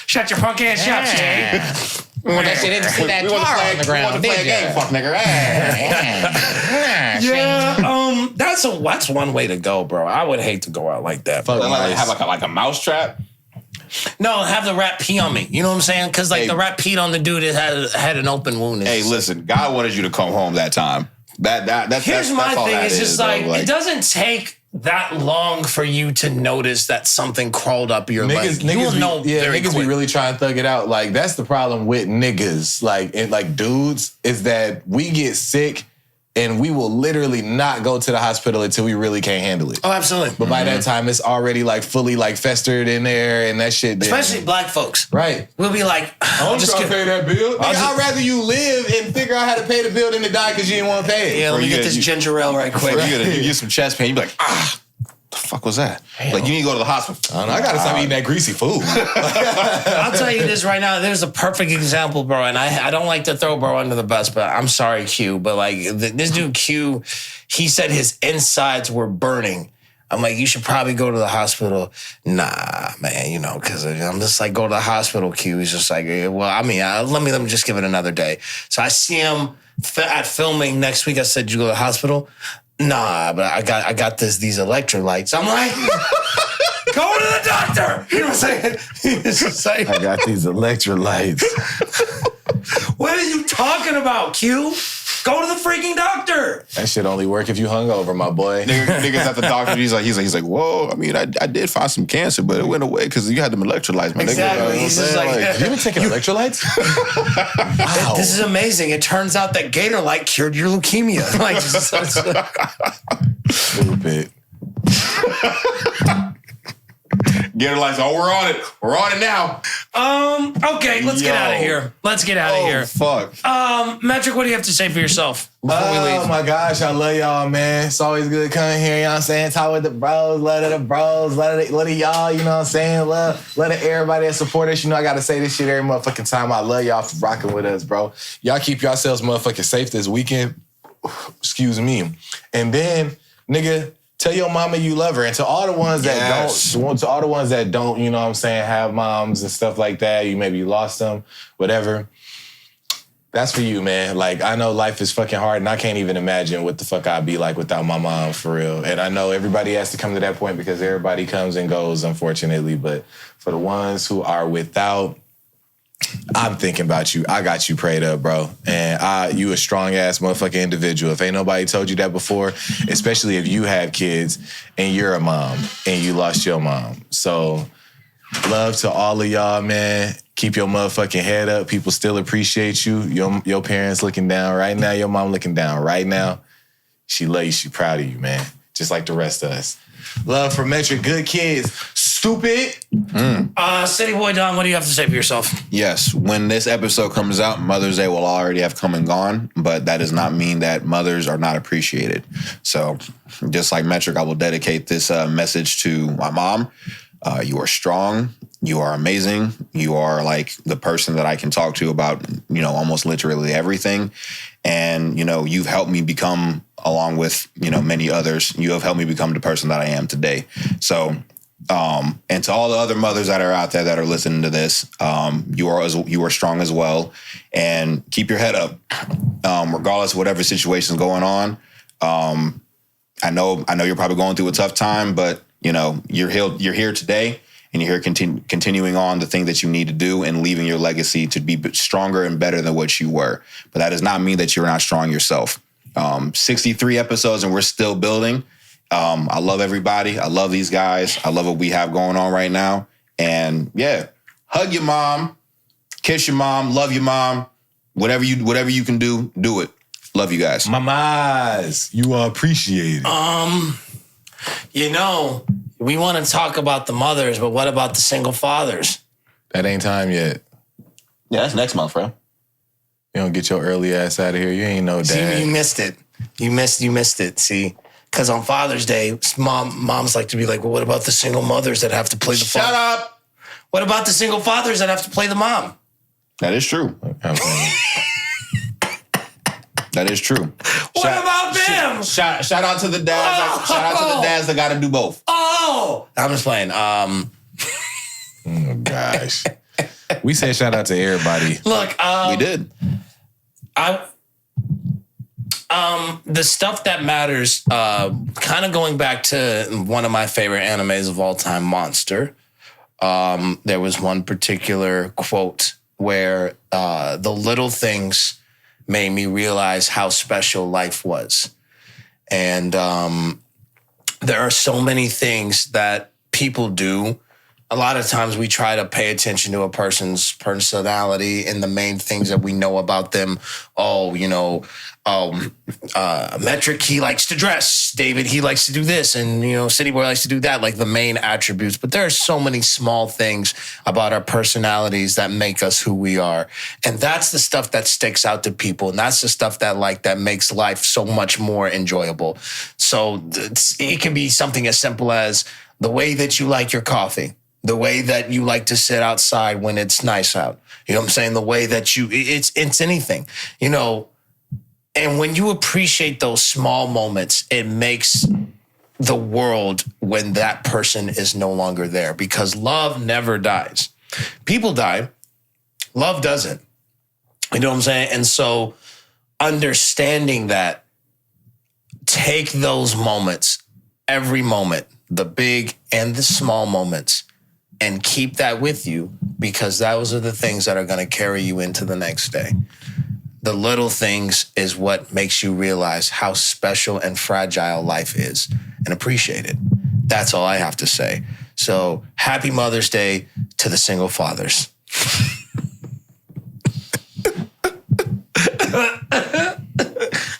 Shut your punk ass up, Shane. Well, that shit didn't see that tar on the ground, did ya? Fuck nigga. Yeah, that's one way to go, bro. I would hate to go out like that. Fuck like, have like a mouse trap. No, have the rat pee on me. You know what I'm saying? Because the rat peed on the dude that had an open wound. Hey, listen, God wanted you to come home that time. Here's my thing. It's just like, bro. it doesn't take that long for you to notice that something crawled up your leg. You will know very niggas quick. be really trying to thug it out. Like, that's the problem with niggas, like dudes, is that we get sick and we will literally not go to the hospital until we really can't handle it. Oh, absolutely. But by that time, it's already like fully like festered in there and that shit. Especially black folks. Right. We'll be like, I'm just gonna pay that bill. I'd rather you live and figure out how to pay the bill than to die because you didn't want to pay it. Yeah, let me get this ginger ale right quick. You get some chest pain, you be like, the fuck was that? Damn. Like, you need to go to the hospital. I gotta stop eating that greasy food. I'll tell you this right now. There's a perfect example, bro. And I don't like to throw bro under the bus, but I'm sorry, Q. But like this dude Q, he said his insides were burning. I'm like, you should probably go to the hospital. Nah, man, because I'm just like, go to the hospital, Q. He's just like, well, I mean, let me just give it another day. So I see him at filming next week. I said, did you go to the hospital? Nah, but I got these electrolytes. I'm like, go to the doctor. You know what I'm saying? He's just like, I got these electrolytes. What are you talking about, Q? Go to the freaking doctor. That shit only work if you hungover, my boy. Niggas at the doctor, he's like, whoa, I mean, I did find some cancer, but it went away because you had them electrolytes, man. Exactly. He's just like, you been taking electrolytes? Wow. This is amazing. It turns out that Gator Light cured your leukemia. Like, stupid. Gator Light's, we're on it. We're on it now. Okay, let's get out of here. Fuck. Metrick, what do you have to say for yourself before we leave? Oh my gosh, I love y'all, man. It's always good coming here, you know what I'm saying? Talk with the bros, love of the bros, love of y'all, you know what I'm saying? Love of everybody that support us. You know I gotta say this shit every motherfucking time. I love y'all for rocking with us, bro. Y'all keep yourselves motherfucking safe this weekend. Excuse me. And then, nigga, tell your mama you love her. And to all the ones that Yes. don't, to all the ones that don't, you know what I'm saying, have moms and stuff like that, you maybe lost them, whatever. That's for you, man. Like, I know life is fucking hard, and I can't even imagine what the fuck I'd be like without my mom, for real. And I know everybody has to come to that point because everybody comes and goes, unfortunately. But for the ones who are without, I'm thinking about you. I got you prayed up, bro. And you a strong-ass motherfucking individual. If ain't nobody told you that before, especially if you have kids and you're a mom and you lost your mom. So love to all of y'all, man. Keep your motherfucking head up. People still appreciate you. Your parents looking down right now. Your mom looking down right now. She love you. She proud of you, man. Just like the rest of us. Love for Metrick. Good kids. Stupid. Cityy'Boi Don, what do you have to say for yourself? Yes, when this episode comes out, Mother's Day will already have come and gone, but that does not mean that mothers are not appreciated. So just like Metrick, I will dedicate this message to my mom. You are strong. You are amazing. You are like the person that I can talk to about, almost literally everything. And, you've helped me become, along with, many others, you have helped me become the person that I am today. So, and to all the other mothers that are out there that are listening to this, you are strong as well. And keep your head up, regardless of whatever situation is going on. I know you're probably going through a tough time, but you're here today, and you're here continuing on the thing that you need to do and leaving your legacy to be stronger and better than what you were. But that does not mean that you're not strong yourself. 63 episodes and we're still building. I love everybody. I love these guys. I love what we have going on right now. And yeah, hug your mom, kiss your mom, love your mom. Whatever you can do, do it. Love you guys. Mamas, you are appreciated. We want to talk about the mothers, but what about the single fathers? That ain't time yet. Yeah, that's next month, bro. You don't get your early ass out of here. You ain't no dad. See, you missed it. You missed it. See, because on Father's Day, moms like to be like, well, what about the single mothers that have to play the father? Shut up. What about the single fathers that have to play the mom? That is true. That is true. What about them? Shout out to the dads. Shout out to the dads that got to do both. Oh, I'm just playing. Oh gosh, we said shout out to everybody. Look, we did. The stuff that matters. Kind of going back to one of my favorite animes of all time, Monster. There was one particular quote where the little things made me realize how special life was. And there are so many things that people do. A lot of times we try to pay attention to a person's personality and the main things that we know about them. Metrick, he likes to dress. David, he likes to do this. And, Cityy'Boi likes to do that, like the main attributes. But there are so many small things about our personalities that make us who we are. And that's the stuff that sticks out to people. And that's the stuff that makes life so much more enjoyable. So it can be something as simple as the way that you like your coffee. The way that you like to sit outside when it's nice out. You know what I'm saying? The way that it's anything, And when you appreciate those small moments, it makes the world when that person is no longer there, because love never dies. People die. Love doesn't. You know what I'm saying? And so understanding that, take those moments, every moment, the big and the small moments, and keep that with you, because those are the things that are going to carry you into the next day. The little things is what makes you realize how special and fragile life is, and appreciate it. That's all I have to say. So happy Mother's Day to the single fathers.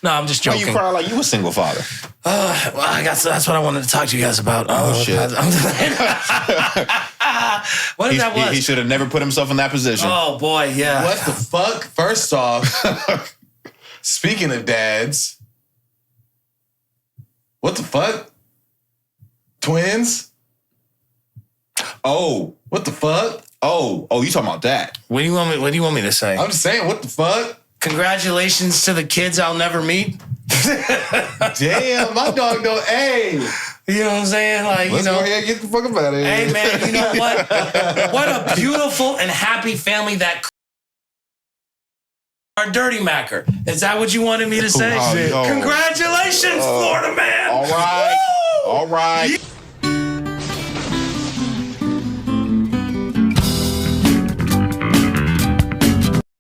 No, I'm just joking. Why you cry like you a single father? That's what I wanted to talk to you guys about. Shit. What that was? He should have never put himself in that position. Oh, boy, yeah. What the fuck? First off, speaking of dads, what the fuck? Twins? Oh. What the fuck? Oh, you talking about that? What do you want me to say? I'm just saying, what the fuck? Congratulations to the kids I'll never meet. Damn, my dog don't. Hey, You know what I'm saying? Like, Let's you know, go ahead and get the fuck up out of here. hey man, you know what? What a beautiful and happy family that are Dirty Macker. Is that what you wanted me to say? Oh, no. Congratulations, Florida man. All right. Woo! All right.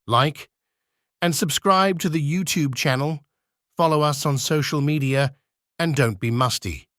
Like and subscribe to the YouTube channel, follow us on social media, and don't be musty.